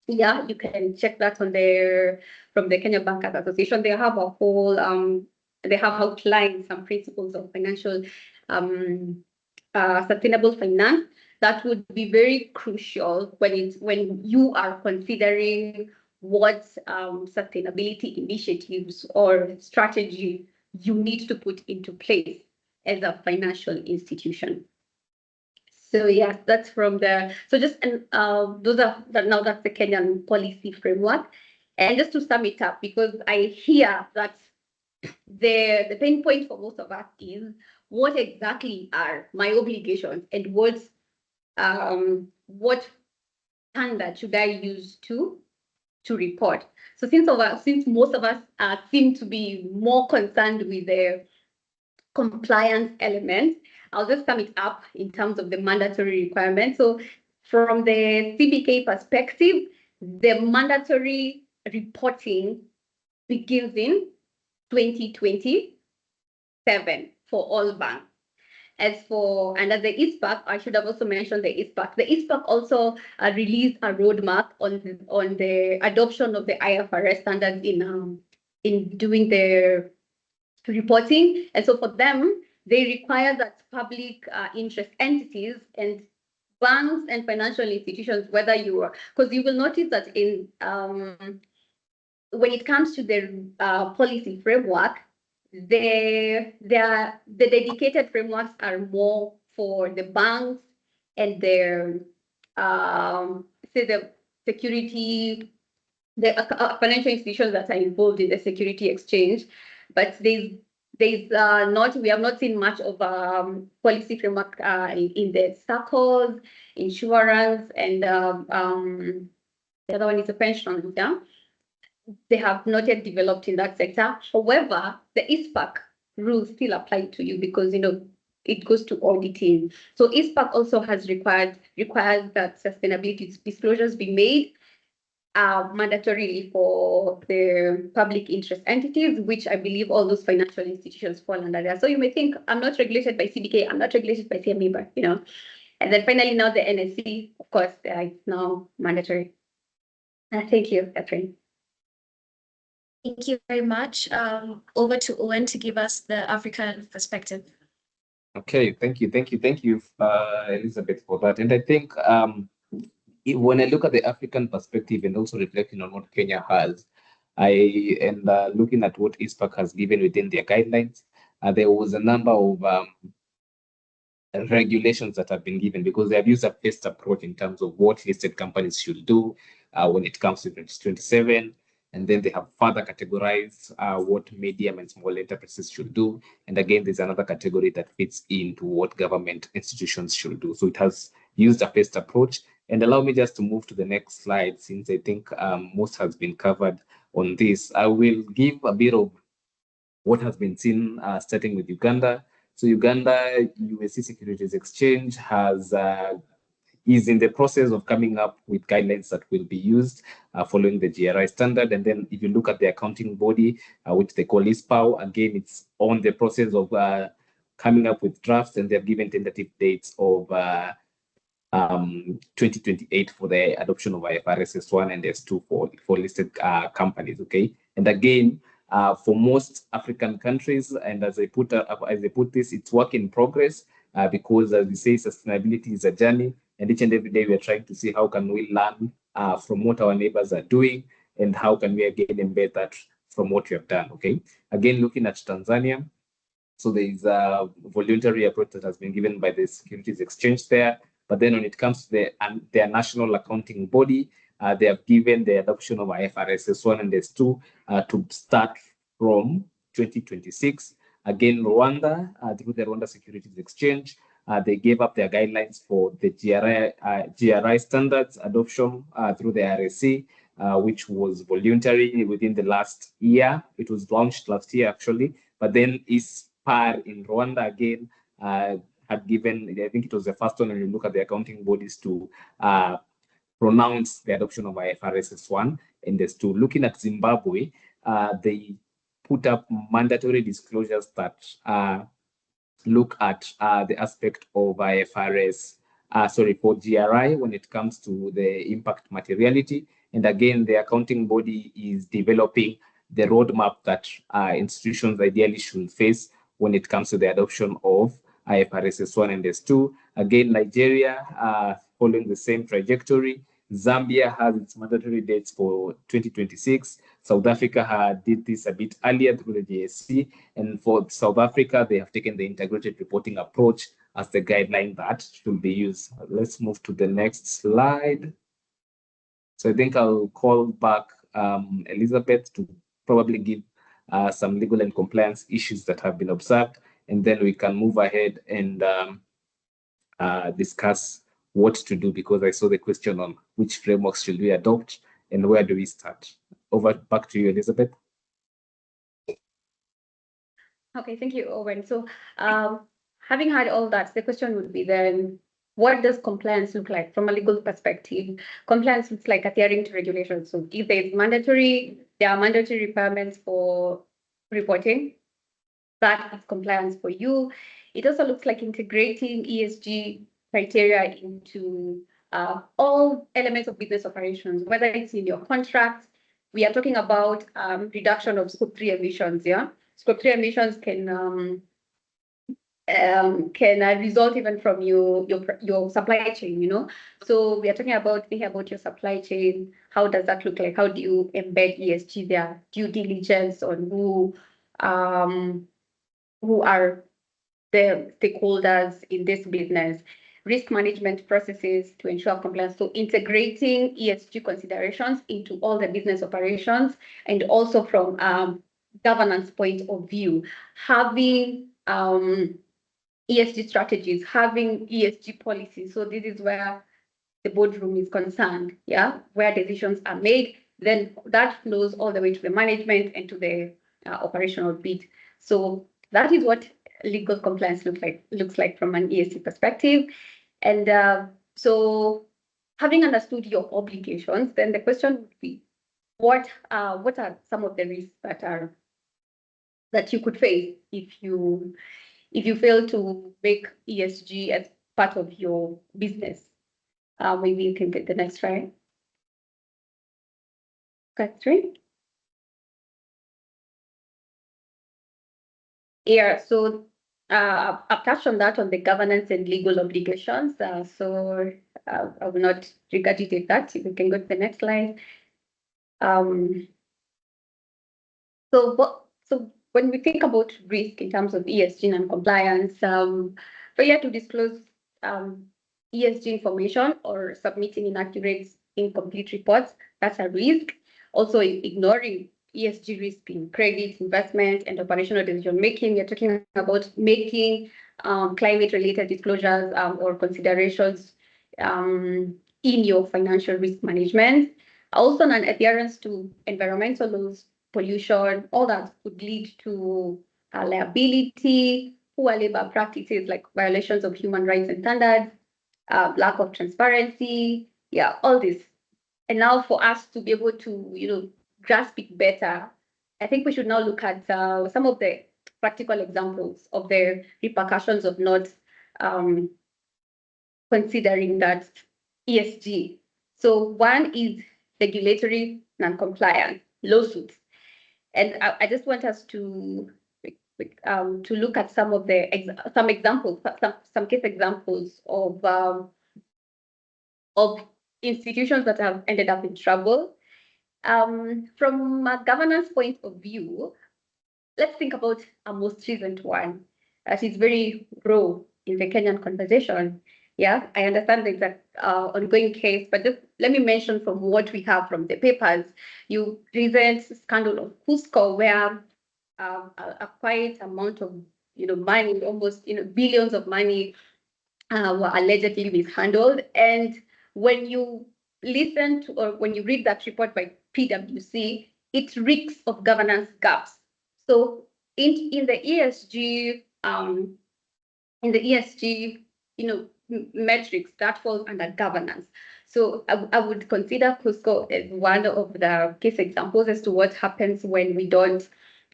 Yeah, you can check that on from the Kenya Bankers Association. They have a whole, they have outlined some principles of financial sustainable finance that would be very crucial when you are considering what sustainability initiatives or strategy you need to put into place as a financial institution. So yes, that's from so just those are now that's the Kenyan policy framework. And just to sum it up, because I hear that the pain point for most of us is what exactly are my obligations and what standard should I use to report? So since most of us seem to be more concerned with the compliance element, I'll just sum it up in terms of the mandatory requirements. So from the CBK perspective, the mandatory reporting begins in 2027 for all banks. As for under the ISPAC, I should have also mentioned the ISPAC. The ISPAC also released a roadmap on the adoption of the IFRS standards in doing their reporting. And so for them, they require that public interest entities and banks and financial institutions, whether you are, because you will notice that in when it comes to the policy framework, the dedicated frameworks are more for the banks and their say the security, the financial institutions that are involved in the security exchange, but we have not seen much of policy framework in the circles, insurance, and the other one is a pension. Yeah? They have not yet developed in that sector. However, the ISPAC rules still apply to you because it goes to auditing. So ISPAC also has requires that sustainability disclosures be made mandatorily for the public interest entities, which I believe all those financial institutions fall under there. So you may think, I'm not regulated by CBK, I'm not regulated by CMA, but And then finally now the NSC, of course, it's now mandatory. Thank you, Catherine. Thank you very much. Over to Owen to give us the African perspective. Okay, thank you, Elizabeth, for that. And I think when I look at the African perspective and also reflecting on what Kenya has, looking at what ISPAC has given within their guidelines, there was a number of regulations that have been given because they have used a phased approach in terms of what listed companies should do when it comes to 2027. And then they have further categorized what medium and small enterprises should do. And again, there's another category that fits into what government institutions should do. So it has used a phased approach. And allow me just to move to the next slide, since I think most has been covered on this. I will give a bit of what has been seen starting with Uganda. So Uganda USC Securities Exchange is in the process of coming up with guidelines that will be used following the GRI standard. And then if you look at the accounting body, which they call ISPAO, again, it's on the process of coming up with drafts, and they've given tentative dates of 2028 for the adoption of IFRS S1 and S2 for listed companies, okay? And again, for most African countries. And as I put this, it's work in progress because, as we say, sustainability is a journey, and each and every day we are trying to see how can we learn from what our neighbors are doing, and how can we again embed that from what we have done. Okay, again, looking at Tanzania, so there is a voluntary approach that has been given by the Securities Exchange there. But then when it comes to their national accounting body, they have given the adoption of IFRS S1 and S2 to start from 2026. Again, Rwanda, through the Rwanda Securities Exchange, they gave up their guidelines for the GRI standards adoption through the RSC, which was voluntary within the last year. It was launched last year, actually. But then ISPAR in Rwanda again had given, I think it was the first one when you look at the accounting bodies to pronounce the adoption of IFRS S1 and S2. Looking at Zimbabwe, they put up mandatory disclosures that look at the aspect of IFRS, for GRI when it comes to the impact materiality. And again, the accounting body is developing the roadmap that institutions ideally should face when it comes to the adoption of IFRS S1 and S2. Again, Nigeria, following the same trajectory. Zambia has its mandatory dates for 2026. South Africa did this a bit earlier through the JSC. And for South Africa, they have taken the integrated reporting approach as the guideline that should be used. Let's move to the next slide. So I think I'll call back Elizabeth to probably give some legal and compliance issues that have been observed, and then we can move ahead and discuss what to do, because I saw the question on which frameworks should we adopt and where do we start. Back to you, Elizabeth. Okay, thank you, Owen. So having had all that, the question would be then, what does compliance look like from a legal perspective? Compliance looks like adhering to regulations. So if there are mandatory requirements for reporting, that is compliance for you. It also looks like integrating ESG criteria into all elements of business operations, whether it's in your contracts. We are talking about reduction of scope 3 emissions. Yeah, scope 3 emissions can result even from your supply chain, you know. So we are talking about thinking about your supply chain. How does that look like? How do you embed ESG there? Due diligence on who are the stakeholders in this business, risk management processes to ensure compliance. So integrating ESG considerations into all the business operations, and also from governance point of view, having ESG strategies, having ESG policies. So this is where the boardroom is concerned, yeah, where decisions are made, then that flows all the way to the management and to the operational bit. So that is what legal compliance looks like from an ESG perspective. And so having understood your obligations, then the question would be, what are some of the risks that you could face if you fail to make ESG as part of your business? Maybe you can get the next slide. Catherine? Yeah, so I've touched on that on the governance and legal obligations. So I will not regurgitate that. You can go to the next slide. So when we think about risk in terms of ESG and compliance, failure to disclose ESG information or submitting inaccurate, incomplete reports, that's a risk. Also, ignoring ESG risk in credit, investment, and operational decision making. We're talking about making climate-related disclosures or considerations in your financial risk management. Also, non-adherence to environmental laws, pollution, all that could lead to liability, poor labor practices like violations of human rights and standards, lack of transparency, yeah, all this. And now for us to be able to, grasp it better, I think we should now look at some of the practical examples of the repercussions of not considering that ESG. So one is regulatory non-compliance, lawsuits. And I just want us to look at some of the some examples, some case examples of institutions that have ended up in trouble. From a governance point of view, let's think about a most recent one that is very raw in the Kenyan conversation. Yeah, I understand there's an ongoing case, but just let me mention from what we have from the papers. You recent scandal of Cusco, where a quite amount of money, almost billions of money, were allegedly mishandled. And when you listen to or when you read that report by PwC, it reeks of governance gaps. So in the ESG metrics that fall under governance. So I would consider Cusco as one of the case examples as to what happens when we don't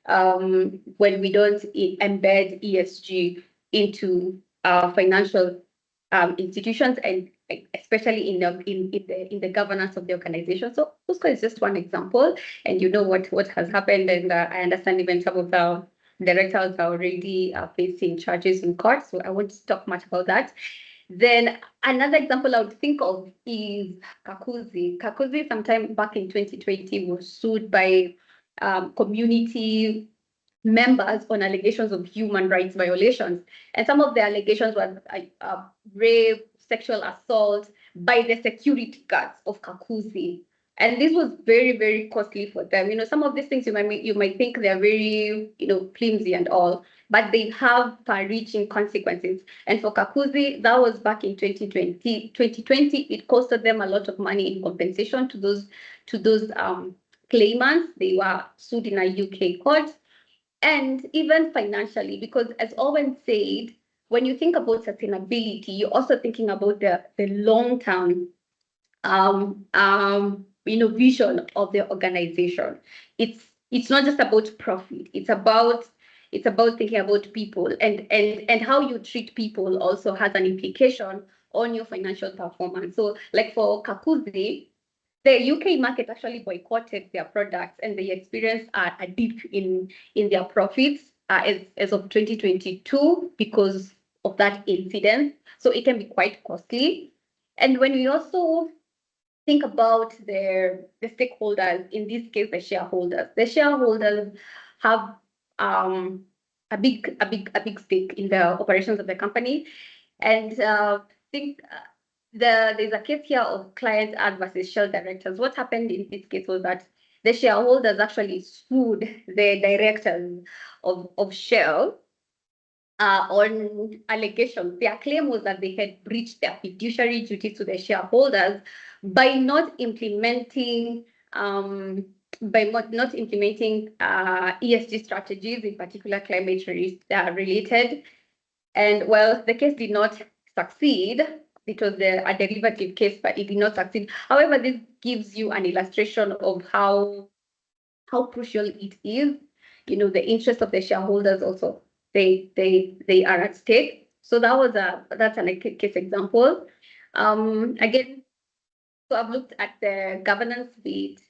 embed ESG into financial institutions, and especially in the governance of the organization. So Cusco is just one example, and you know what has happened, and I understand even some of the directors are already facing charges in court, so I won't talk much about that. Then another example I would think of is Kakuzi. Kakuzi, sometime back in 2020, was sued by community members on allegations of human rights violations. And some of the allegations were rape, sexual assault by the security guards of Kakuzi. And this was very, very costly for them. Some of these things you might think they're very, flimsy and all, but they have far-reaching consequences. And for Kakuzi, that was back in 2020. 2020, it costed them a lot of money in compensation to those claimants. They were sued in a UK court. And even financially, because as Owen said, when you think about sustainability, you're also thinking about the long-term vision of the organization. It's not just about profit. It's about thinking about people, and how you treat people also has an implication on your financial performance. So like for Kakuzi, the UK market actually boycotted their products, and they experienced a dip in their profits as of 2022 because of that incident. So it can be quite costly. And when we also think about the stakeholders, in this case, the shareholders have a big stake in the operations of the company. And there's a case here of client ad versus Shell directors. What happened in this case was that the shareholders actually sued the directors of Shell on allegations. Their claim was that they had breached their fiduciary duty to the shareholders by not implementing ESG strategies, in particular climate related. And well, the case did not succeed. It was a derivative case, but it did not succeed. However, this gives you an illustration of how crucial it is. The interest of the shareholders also, they are at stake. So that's a case example. Again, so I've looked at the governance bit,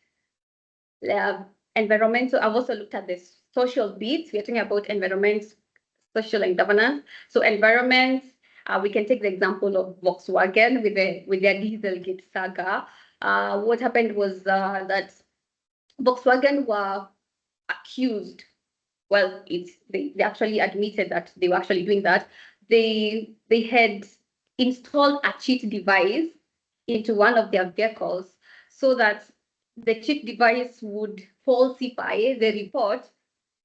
environmental. I've also looked at the social bit. We're talking about environment, social, and governance. So environment, we can take the example of Volkswagen with their Dieselgate saga. What happened was that Volkswagen were accused. Well, they actually admitted that they were actually doing that. They had installed a cheat device into one of their vehicles so that the cheat device would falsify the report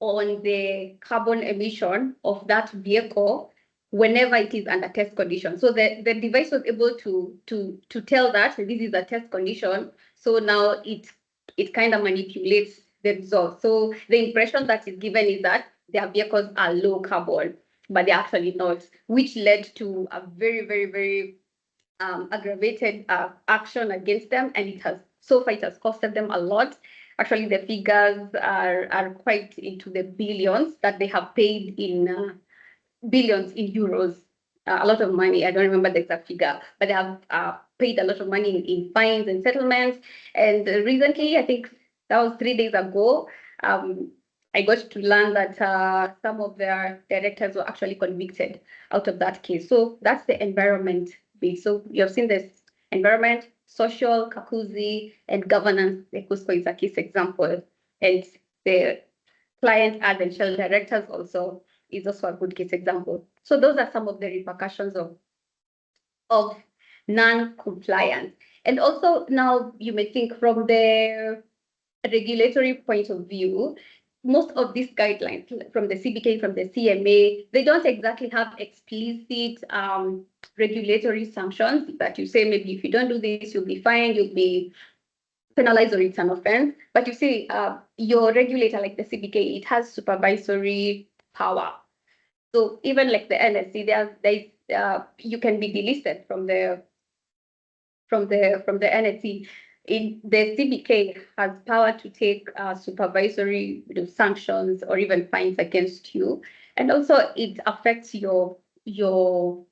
on the carbon emission of that vehicle whenever it is under test condition. So the device was able to tell that this is a test condition. So now it kind of manipulates the result. So the impression that is given is that their vehicles are low carbon, but they're actually not, which led to a very, very, very aggravated action against them, and it has costed them a lot. Actually, the figures are quite into the billions that they have paid in billions in euros. A lot of money. I don't remember the exact figure, but they have paid a lot of money in fines and settlements. And recently, I think that was 3 days ago, I got to learn that some of their directors were actually convicted out of that case. So that's the environment bit. So you have seen this environment, social, Kakuzi, and governance. The Cusco is a case example. And the client ad and shell directors also is also a good case example. So those are some of the repercussions of non-compliance. And also now you may think from the regulatory point of view, most of these guidelines from the CBK, from the CMA, they don't exactly have explicit regulatory sanctions that you say, maybe if you don't do this, you'll be fined, you'll be penalized, or it's an offense. But you see, your regulator, like the CBK, it has supervisory power. So even like the NSC, you can be delisted from the NSC. The CBK has power to take supervisory sanctions or even fines against you, and also it affects your risk.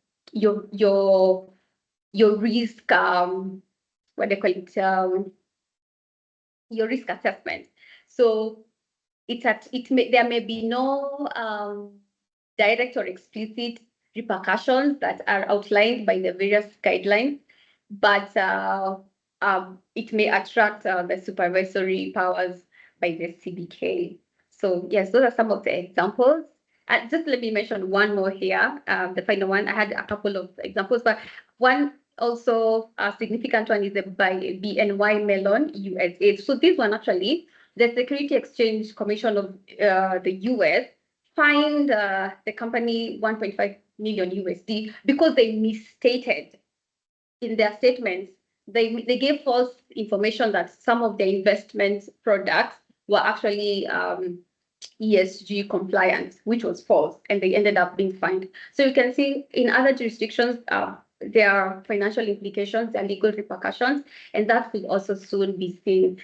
What do you call it? Your risk assessment. So there may be no direct or explicit repercussions that are outlined by the various guidelines, but it may attract the supervisory powers by the CBK. So yes, those are some of the examples. Just let me mention one more here, the final one. I had a couple of examples, but one also a significant one is the by BNY Mellon USA. So this one actually, the Security Exchange Commission of the US fined the company 1.5 million USD because they misstated in their statements. They gave false information that some of their investment products were actually ESG compliant, which was false, and they ended up being fined. So you can see in other jurisdictions, there are financial implications, there are legal repercussions, and that will also soon be seen.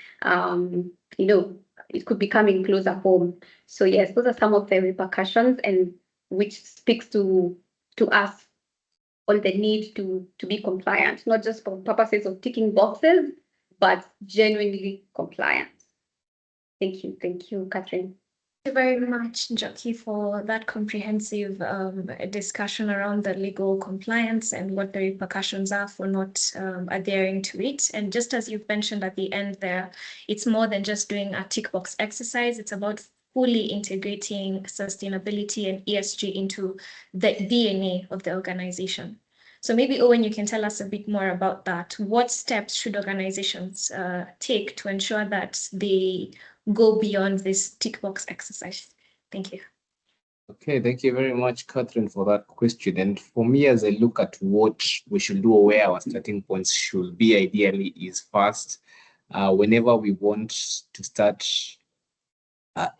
It could be coming closer home. So yes, those are some of the repercussions, and which speaks to us on the need to be compliant, not just for purposes of ticking boxes, but genuinely compliant. Thank you, Catherine. Thank you very much, Njoki, for that comprehensive discussion around the legal compliance and what the repercussions are for not adhering to it. And just as you've mentioned at the end there, it's more than just doing a tick box exercise. It's about fully integrating sustainability and ESG into the DNA of the organization. So maybe, Owen, you can tell us a bit more about that. What steps should organizations take to ensure that they go beyond this tick box exercise? Thank you. Okay, thank you very much, Catherine, for that question. And for me, as I look at what we should do, where our starting points should be ideally is first, whenever we want to start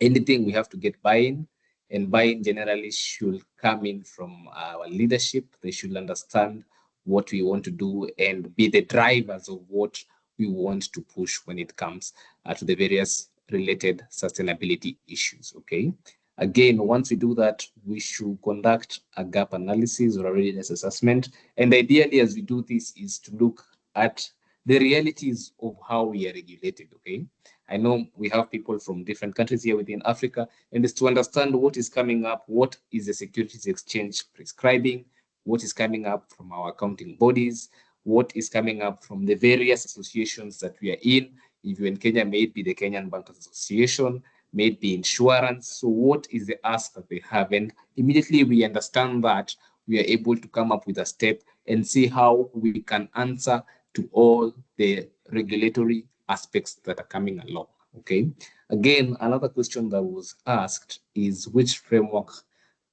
anything, we have to get buy-in. And buy-in generally should come in from our leadership. They should understand what we want to do and be the drivers of what we want to push when it comes to the various related sustainability issues, okay? Again, once we do that, we should conduct a gap analysis or a readiness assessment. And ideally, as we do this, is to look at the realities of how we are regulated, okay? I know we have people from different countries here within Africa, and it's to understand what is coming up, what is the Securities Exchange prescribing, what is coming up from our accounting bodies, what is coming up from the various associations that we are in. If you're in Kenya, may it be the Kenyan Bankers Association, may it be insurance. So what is the ask that they have? And immediately we understand that, we are able to come up with a step and see how we can answer to all the regulatory aspects that are coming along, okay? Again, another question that was asked is which framework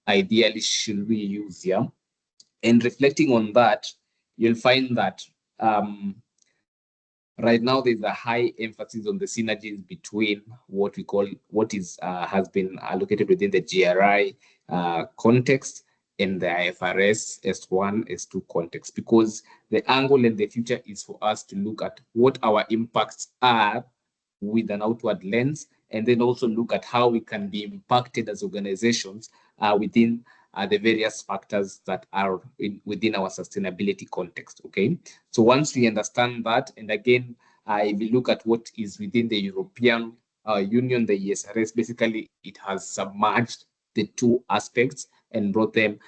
ideally should we use here? And reflecting on that, you'll find that right now there's a high emphasis on the synergies between what we call, what is has been allocated within the GRI context and the IFRS S1, S2 context, because the angle in the future is for us to look at what our impacts are with an outward lens, and then also look at how we can be impacted as organizations within the various factors that are within our sustainability context, okay? So once we understand that, and again, if we look at what is within the European union, the ESRS, basically it has submerged the two aspects and brought them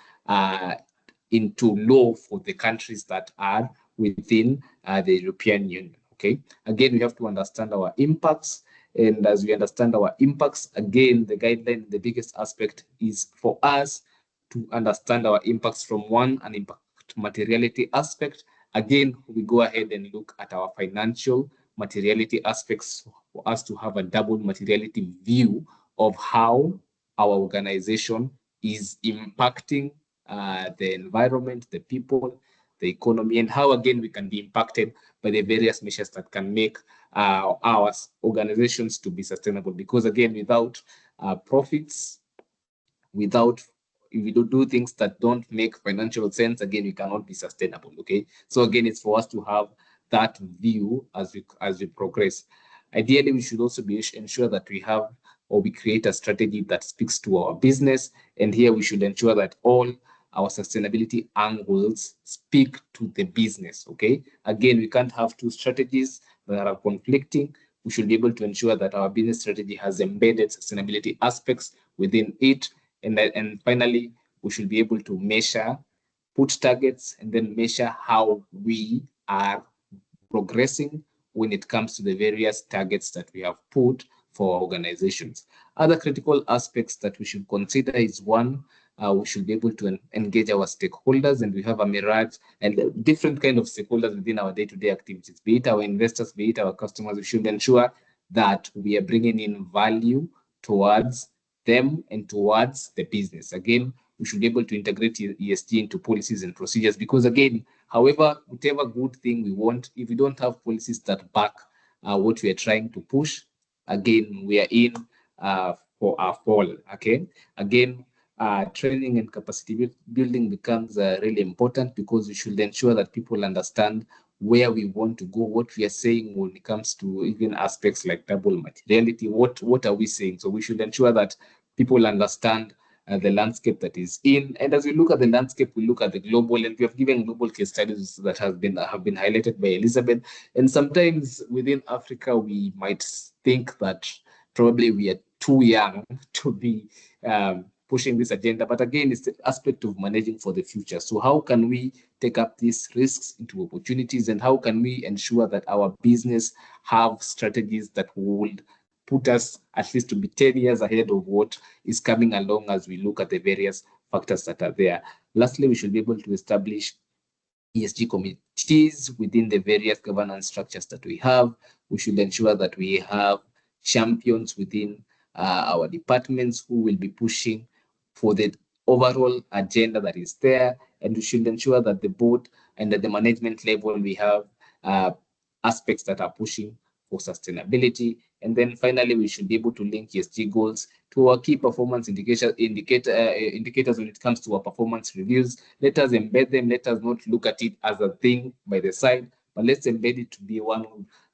into law for the countries that are within the European Union. Okay, again, we have to understand our impacts. And as we understand our impacts, again, the guideline, the biggest aspect is for us to understand our impacts from one, an impact materiality aspect. Again, we go ahead and look at our financial materiality aspects for us to have a double materiality view of how our organization is impacting the environment, the people, the economy, and how, again, we can be impacted by the various measures that can make our organizations to be sustainable. Because, again, without profits, without, if we do things that don't make financial sense, again, we cannot be sustainable. Okay, so again, it's for us to have that view as we progress. Ideally, we should also be ensure that we have, or we create a strategy that speaks to our business. And here we should ensure that all our sustainability angles speak to the business. Okay, again, we can't have two strategies that are conflicting. We should be able to ensure that our business strategy has embedded sustainability aspects within it. And finally, we should be able to measure, put targets, and then measure how we are progressing when it comes to the various targets that we have put for our organizations. Other critical aspects that we should consider is one, we should be able to engage our stakeholders, and we have a myriad and different kind of stakeholders within our day-to-day activities, be it our investors, be it our customers. We should ensure that we are bringing in value towards them and towards the business. Again, we should be able to integrate ESG into policies and procedures, because, again, however, whatever good thing we want, if we don't have policies that back what we are trying to push, again, we are in for a fall. Okay, again, training and capacity building becomes really important, because we should ensure that people understand where we want to go, what we are saying when it comes to even aspects like double materiality. What are we saying? So we should ensure that people understand the landscape that is in. And as we look at the landscape, we look at the global, and we have given global case studies that have been highlighted by Elizabeth. And sometimes within Africa, we might think that probably we are too young to be pushing this agenda. But again, it's the aspect of managing for the future. So how can we take up these risks into opportunities, and how can we ensure that our business have strategies that would put us at least to be 10 years ahead of what is coming along as we look at the various factors that are there. Lastly, we should be able to establish ESG committees within the various governance structures that we have. We should ensure that we have champions within our departments who will be pushing for the overall agenda that is there. And we should ensure that the board and at the management level, we have aspects that are pushing for sustainability. And then finally, we should be able to link ESG goals to our key performance indicators when it comes to our performance reviews. Let us embed them. Let us not look at it as a thing by the side, but let's embed it to be one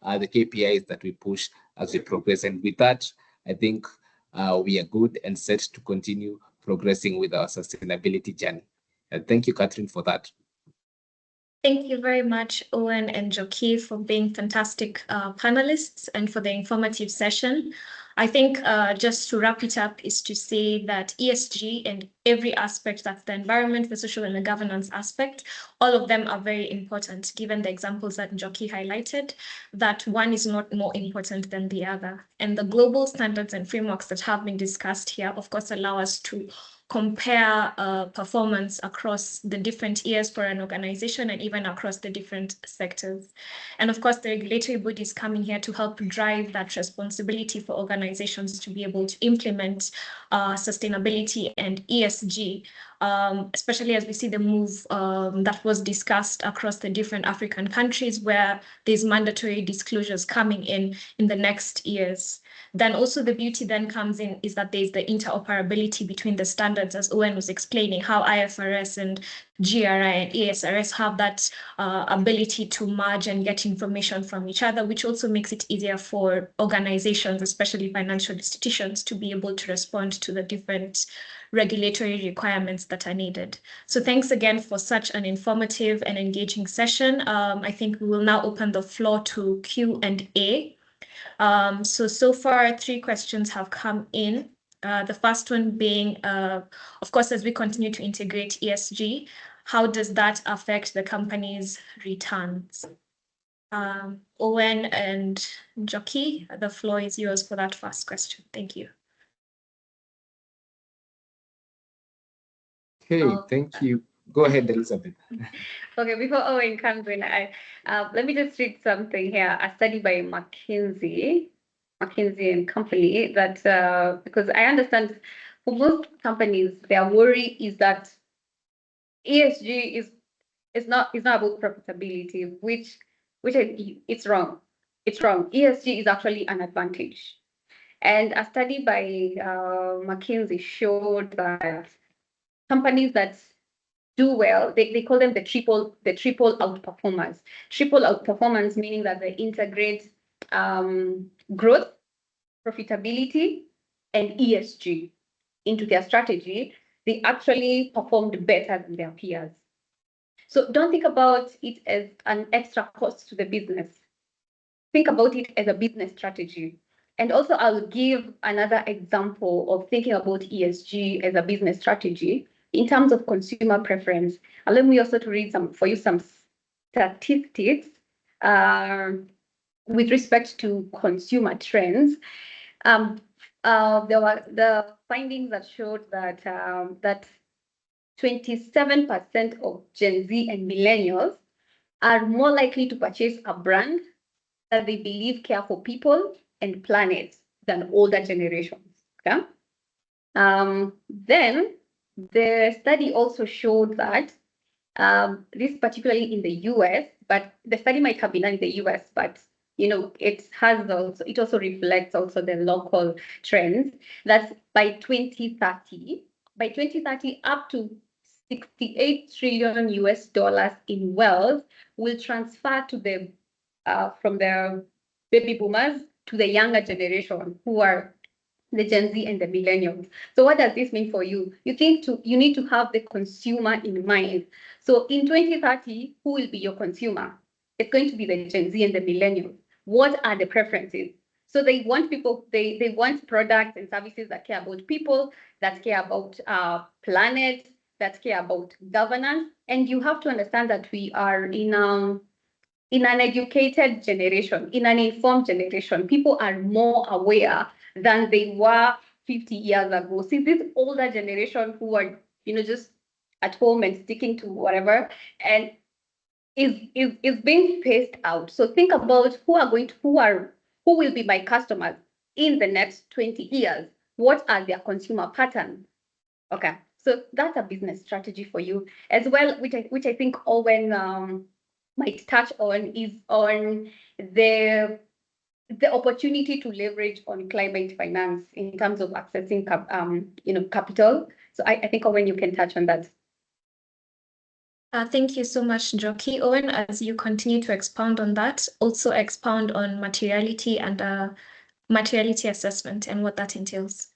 of the KPIs that we push as we progress. And with that, I think we are good and set to continue progressing with our sustainability journey. And thank you, Catherine, for that. Thank you very much, Owen and Joki, for being fantastic panelists and for the informative session. I think just to wrap it up is to say that ESG and every aspect, that's the environment, the social and the governance aspect, all of them are very important, given the examples that Joki highlighted, that one is not more important than the other. And the global standards and frameworks that have been discussed here, of course, allow us to compare performance across the different years for an organization and even across the different sectors. And of course, the regulatory bodies coming here to help drive that responsibility for organizations to be able to implement sustainability and ESG, especially as we see the move that was discussed across the different African countries where there's mandatory disclosures coming in the next years. Then also the beauty then comes in is that there's the interoperability between the standards, as Owen was explaining, how IFRS and GRI and ESRS have that ability to merge and get information from each other, which also makes it easier for organizations, especially financial institutions, to be able to respond to the different regulatory requirements that are needed. So thanks again for such an informative and engaging session. I think we will now open the floor to Q&A. So far, 3 questions have come in. The first one being, of course, as we continue to integrate ESG, how does that affect the company's returns? Owen and Jockey, the floor is yours for that first question. Thank you. Okay, thank you. Go ahead, Elizabeth. Okay, before Owen comes in, let me just read something here. A study by McKinsey and Company, that because I understand for most companies, their worry is that ESG is not about profitability, which it's wrong. It's wrong. ESG is actually an advantage. And a study by McKinsey showed that companies that do well, they call them the triple outperformers. Triple outperformance meaning that they integrate growth, profitability, and ESG into their strategy. They actually performed better than their peers. So don't think about it as an extra cost to the business. Think about it as a business strategy. And also, I'll give another example of thinking about ESG as a business strategy in terms of consumer preference. Allow me also to read some statistics with respect to consumer trends. There were the findings that showed that that 27% of Gen Z and millennials are more likely to purchase a brand that they believe care for people and planet than older generations. Okay. Then the study also showed that this particularly in the US, but the study might have been done in the US, but it also reflects also the local trends. That's by 2030, up to 68 trillion US dollars in wealth will transfer to the from the baby boomers to the younger generation, who are the Gen Z and the millennials. So what does this mean for you? You need to have the consumer in mind. So in 2030, who will be your consumer? It's going to be the Gen Z and the millennials. What are the preferences? So they want people, they want products and services that care about people, that care about planet, that care about governance. And you have to understand that we are in an educated generation, in an informed generation. People are more aware than they were 50 years ago. See, this older generation who are, just at home and sticking to whatever, and is being phased out. So think about who will be my customers in the next 20 years. What are their consumer patterns? Okay, so that's a business strategy for you as well, which I think Owen might touch on, is on the opportunity to leverage on climate finance in terms of accessing capital. So I think, Owen, you can touch on that. Thank you so much, Jockey. Owen, as you continue to expound on that, also expound on materiality and materiality assessment and what that entails.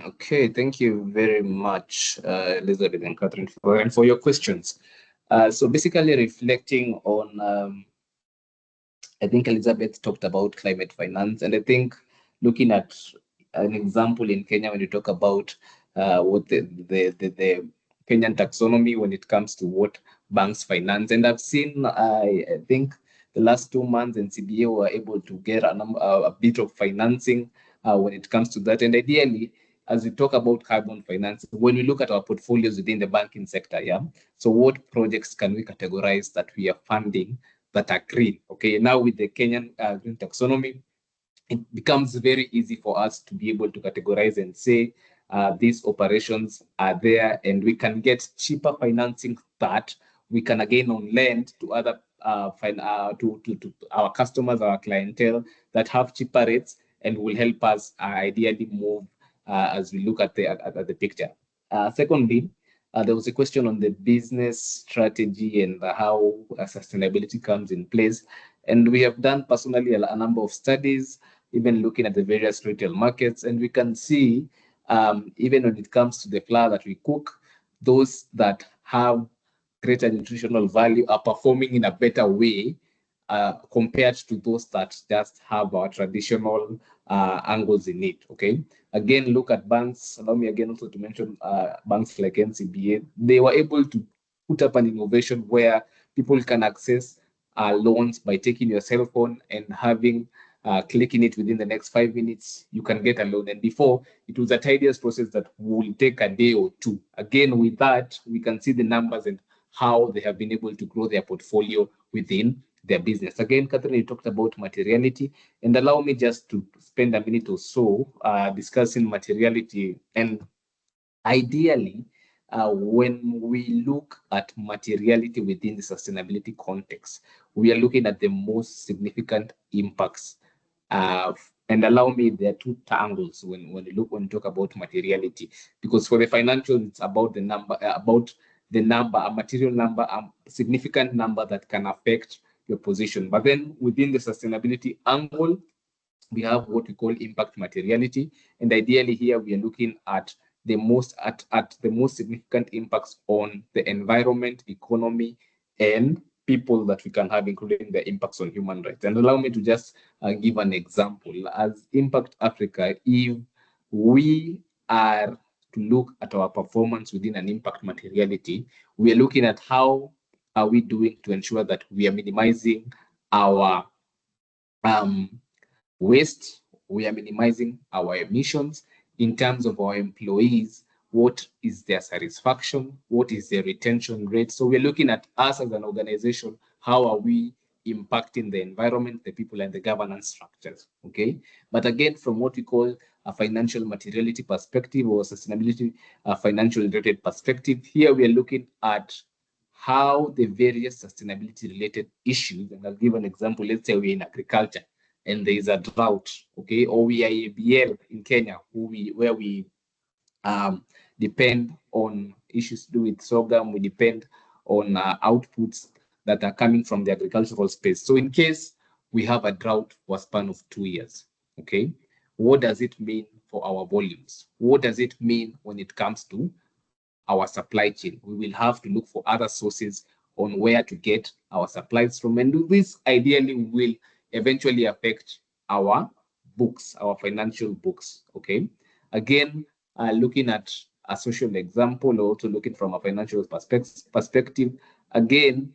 Okay, thank you very much, Elizabeth and Catherine, for your questions. So basically reflecting on, I think Elizabeth talked about climate finance, and I think looking at an example in Kenya when you talk about what the Kenyan taxonomy when it comes to what banks finance, and I've seen, I think the last 2 months NCBA were able to get a bit of financing when it comes to that, and ideally, as we talk about carbon finance, when we look at our portfolios within the banking sector, so what projects can we categorize that we are funding that are green? Okay, now with the Kenyan green taxonomy, it becomes very easy for us to be able to categorize and say these operations are there, and we can get cheaper financing that we can again lend to other to our customers, our clientele that have cheaper rates, and will help us ideally move as we look at the picture. Secondly, there was a question on the business strategy and how sustainability comes in place. And we have done personally a number of studies, even looking at the various retail markets. And we can see, even when it comes to the flour that we cook, those that have greater nutritional value are performing in a better way compared to those that just have our traditional angles in it. Okay. Again, look at banks. Allow me again also to mention banks like NCBA. They were able to put up an innovation where people can access loans by taking your cell phone and having clicking it within the next 5 minutes, you can get a loan. And before, it was a tedious process that will take a day or two. Again, with that, we can see the numbers and how they have been able to grow their portfolio within their business. Again, Catherine, you talked about materiality, and allow me just to spend a minute or so discussing materiality. And ideally, when we look at materiality within the sustainability context, we are looking at the most significant impacts. And allow me, there are two angles when you talk about materiality, because for the financial, it's about the number, a material number, a significant number that can affect your position. But then within the sustainability angle, we have what we call impact materiality, and ideally here we are looking at the most significant impacts on the environment, economy, and people that we can have, including the impacts on human rights. And allow me to just give an example. As Impact Africa, if we are to look at our performance within an impact materiality, we are looking at how are we doing to ensure that we are minimizing our waste, we are minimizing our emissions. In terms of our employees, what is their satisfaction? What is their retention rate? So we're looking at us as an organization, how are we impacting the environment, the people, and the governance structures, okay? But again, from what we call a financial materiality perspective or sustainability financial related perspective, here we are looking at how the various sustainability related issues, and I'll give an example, let's say we're in agriculture, and there is a drought, okay, or we are ABL in Kenya, where we depend on issues to do with sorghum, we depend on outputs that are coming from the agricultural space. So in case we have a drought for a span of 2 years, okay, what does it mean for our volumes? What does it mean when it comes to our supply chain? We will have to look for other sources on where to get our supplies from, and this ideally will eventually affect our books, our financial books, okay? Again, looking at a social example, or also looking from a financial perspective, again,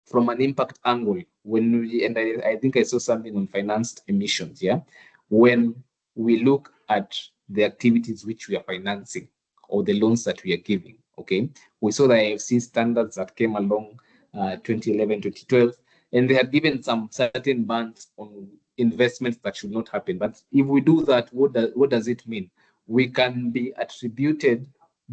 from an impact angle, when we, and I think I saw something on financed emissions, yeah? When we look at the activities which we are financing or the loans that we are giving, okay? We saw the IFC standards that came along 2011, 2012, and they had given some certain bans on investments that should not happen. But if we do that, what does it mean? We can be attributed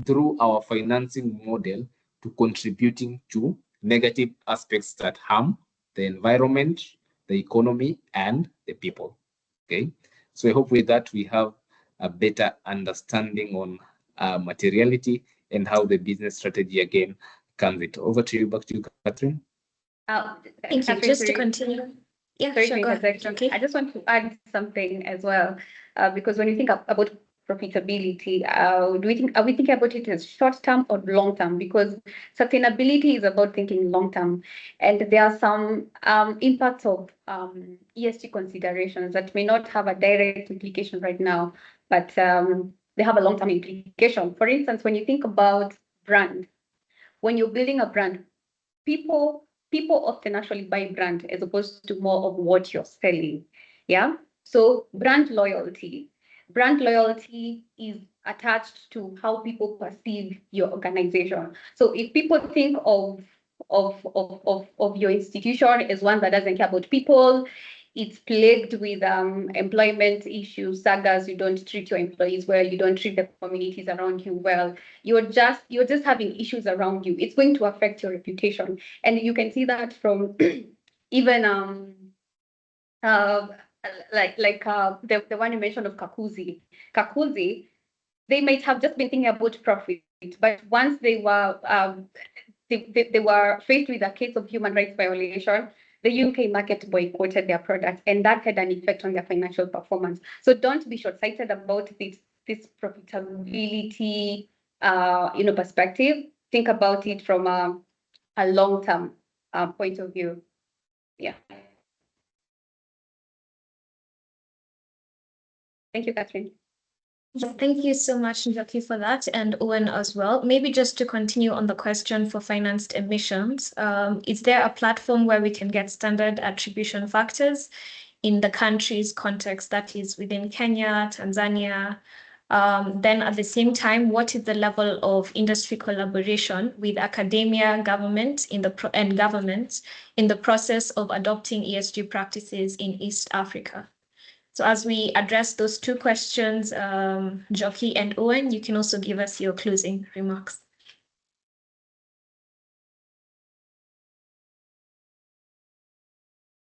through our financing model to contributing to negative aspects that harm the environment, the economy, and the people, okay? So I hope with that we have a better understanding on materiality and how the business strategy again comes it. Over to you, back to you, Catherine. Thank you. Just to continue. Yeah, Sorry sure, to go ahead. interject. Okay. I just want to add something as well, because when you think about profitability, are we thinking about it as short term or long term? Because sustainability is about thinking long term, and there are some impacts of ESG considerations that may not have a direct implication right now, but they have a long term implication. For instance, when you think about brand, when you're building a brand, people often actually buy brand as opposed to more of what you're selling. Yeah. So brand loyalty is attached to how people perceive your organization. So if people think of your institution as one that doesn't care about people, it's plagued with employment issues, sagas, you don't treat your employees well, you don't treat the communities around you well, you're just having issues around you, it's going to affect your reputation. And you can see that from even the one you mentioned of Kakuzi, they might have just been thinking about profit, but once they were they were faced with a case of human rights violation, the UK market boycotted their products, and that had an effect on their financial performance. So don't be short-sighted about this profitability perspective. Think about it from a long-term point of view. Yeah. Thank you, Catherine. Thank you so much, Njoki, for that, and Owen as well. Maybe just to continue on the question for financed emissions, is there a platform where we can get standard attribution factors in the country's context, that is within Kenya, Tanzania? Then at the same time, what is the level of industry collaboration with academia, government in the process of adopting ESG practices in East Africa? So as we address those two questions, Njoki and Owen, you can also give us your closing remarks.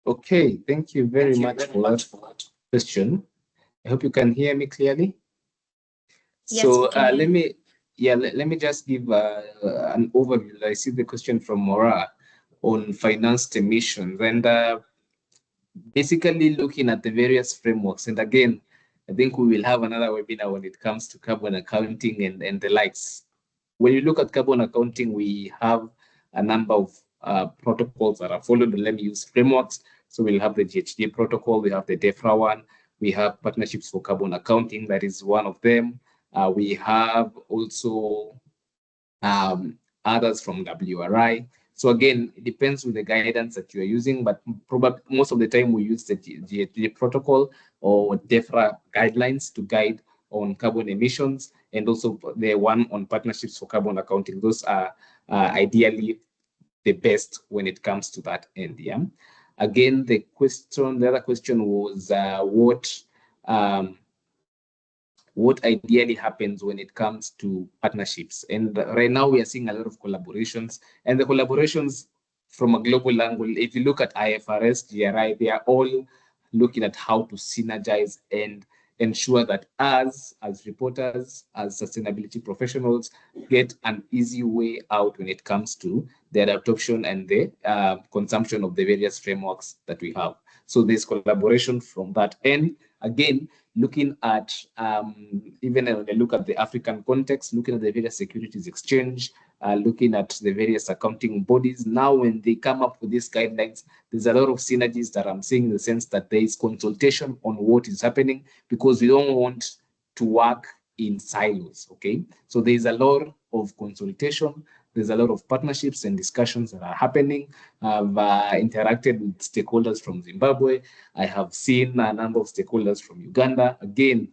Okay, thank you very much for that question. I hope you can hear me clearly. Yes, So we can hear you. let me just give an overview. I see the question from Mora on financed emissions, and basically looking at the various frameworks. And again, I think we will have another webinar when it comes to carbon accounting and the likes. When you look at carbon accounting, we have a number of protocols that are followed. Let me use frameworks. So we'll have the GHG protocol, we have the DEFRA one, we have partnerships for carbon accounting, that is one of them. We have also others from WRI. So again, it depends on the guidance that you are using, but probably most of the time we use the GHG protocol or DEFRA guidelines to guide on carbon emissions, and also the one on partnerships for carbon accounting. Those are ideally the best when it comes to that end. Yeah. Again, the other question was what ideally happens when it comes to partnerships. And right now we are seeing a lot of collaborations, and the collaborations from a global angle, if you look at IFRS, GRI, they are all looking at how to synergize and ensure that us as reporters, as sustainability professionals, get an easy way out when it comes to the adoption and the consumption of the various frameworks that we have. So there's collaboration from that end. Again, looking at, even when I look at the African context, looking at the various securities exchange, looking at the various accounting bodies. Now, when they come up with these guidelines, there's a lot of synergies that I'm seeing in the sense that there is consultation on what is happening, because we don't want to work in silos, okay? So there's a lot of consultation, there's a lot of partnerships and discussions that are happening. I've interacted with stakeholders from Zimbabwe. I have seen a number of stakeholders from Uganda. Again,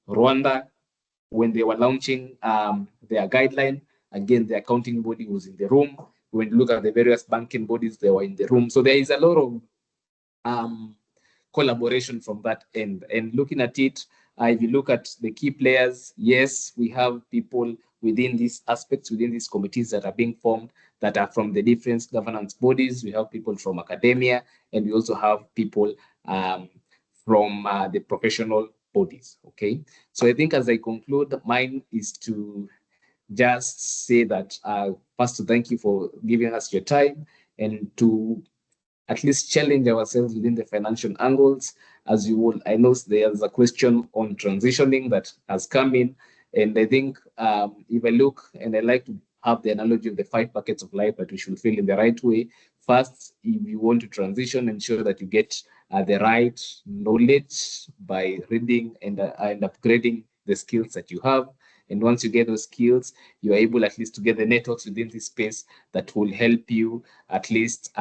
Rwanda, when they were launching their guideline, again, the accounting body was in the room. When you look at the various banking bodies, they were in the room. So there is a lot of collaboration from that end. And looking at it, if you look at the key players, yes, we have people within these aspects, within these committees that are being formed, that are from the different governance bodies. We have people from academia, and we also have people from the professional bodies, okay? So I think as I conclude, mine is to just say that first, to thank you for giving us your time, and to at least challenge ourselves within the financial angles. As you will, I know there's a question on transitioning that has come in. And I think if I look, and I like to have the analogy of the 5 buckets of life that we should fill in the right way. First, if you want to transition, ensure that you get the right knowledge by reading and upgrading the skills that you have. And once you get those skills, you are able at least to get the networks within this space that will help you at least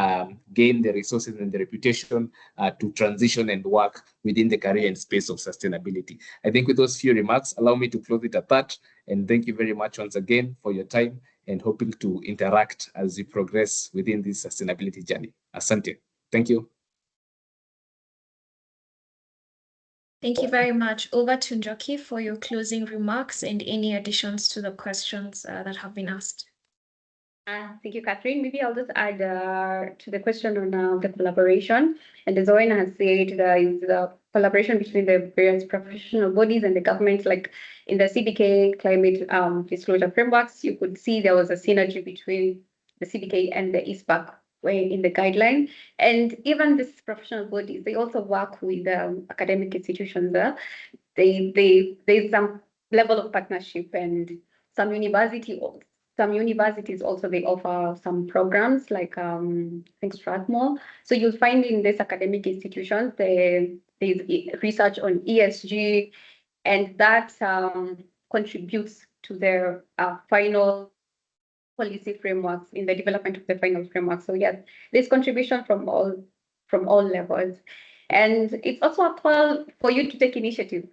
gain the resources and the reputation to transition and work within the career and space of sustainability. I think with those few remarks, allow me to close it at that. And thank you very much once again for your time, and hoping to interact as we progress within this sustainability journey. Asante. Thank you. Thank you very much. Over to Njoki for your closing remarks and any additions to the questions that have been asked. Thank you, Catherine. Maybe I'll just add to the question on the collaboration. And as Owen has said, there is a collaboration between the various professional bodies and the government, like in the CBK climate disclosure frameworks. You could see there was a synergy between the CBK and the ISPAC way in the guideline. And even these professional bodies, they also work with academic institutions there. There's some level of partnership, and some university some universities also, they offer some programs like I think Strathmore. So you'll find in these academic institutions there's research on ESG, and that contributes to their final policy frameworks, in the development of the final framework. So yes, there's contribution from all levels. And it's also a call for you to take initiative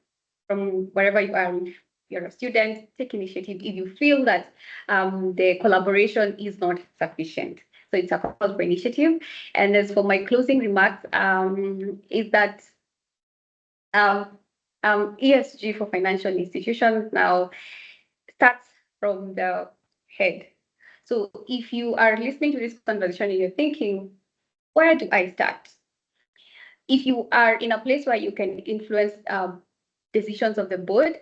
from wherever you are. If you're a student, take initiative if you feel that the collaboration is not sufficient. So it's a call for initiative. And as for my closing remarks, is that ESG for financial institutions now starts from the head. So if you are listening to this conversation and you're thinking, where do I start? If you are in a place where you can influence decisions of the board,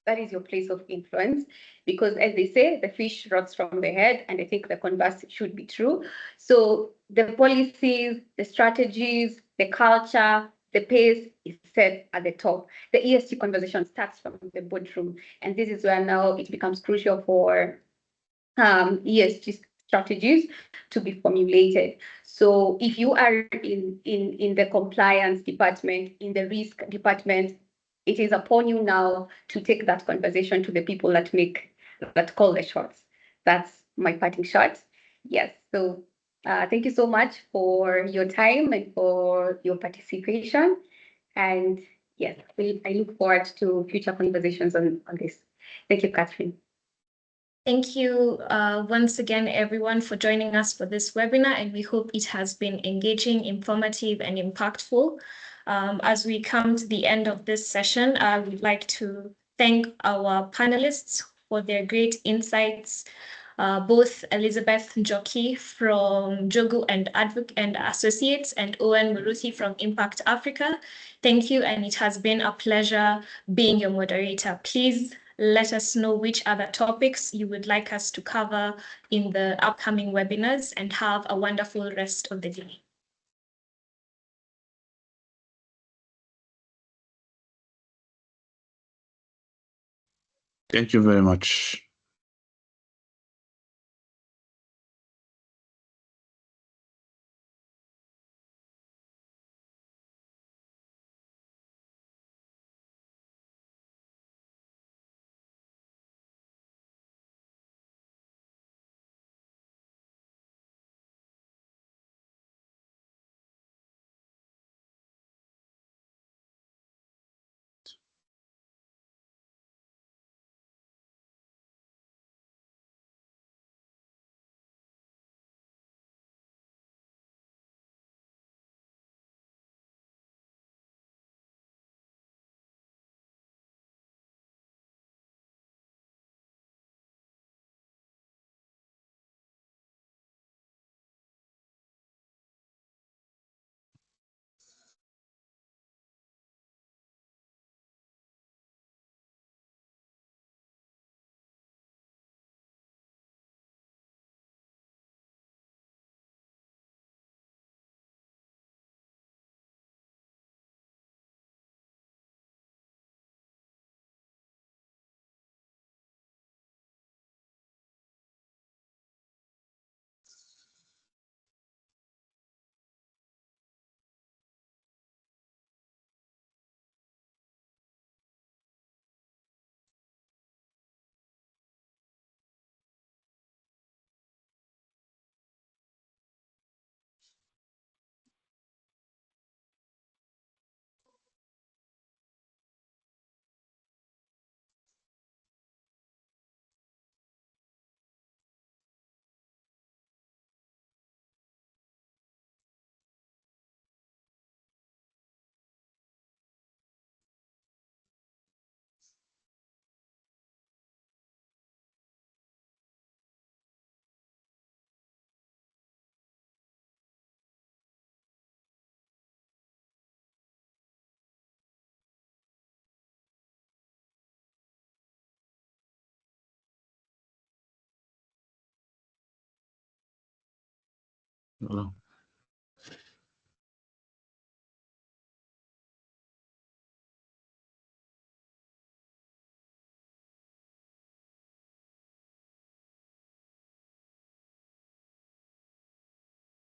that is your place of influence. Because as they say, the fish rots from the head, and I think the converse should be true. So the policies, the strategies, the culture, the pace is set at the top. The ESG conversation starts from the boardroom, and this is where now it becomes crucial for ESG strategies to be formulated. So if you are in the compliance department, in the risk department, it is upon you now to take that conversation to the people that call the shots. That's my parting shot. Yes. So thank you so much for your time and for your participation. And yes, I look forward to future conversations on this. Thank you, Catherine. Thank you once again, everyone, for joining us for this webinar, and we hope it has been engaging, informative, and impactful. As we come to the end of this session, I would like to thank our panelists for their great insights, both Elizabeth Njoki from Jogu and Associates and Owen Muruthi from Impact Africa. Thank you, and it has been a pleasure being your moderator. Please let us know which other topics you would like us to cover in the upcoming webinars, and have a wonderful rest of the day. Thank you very much. Hello.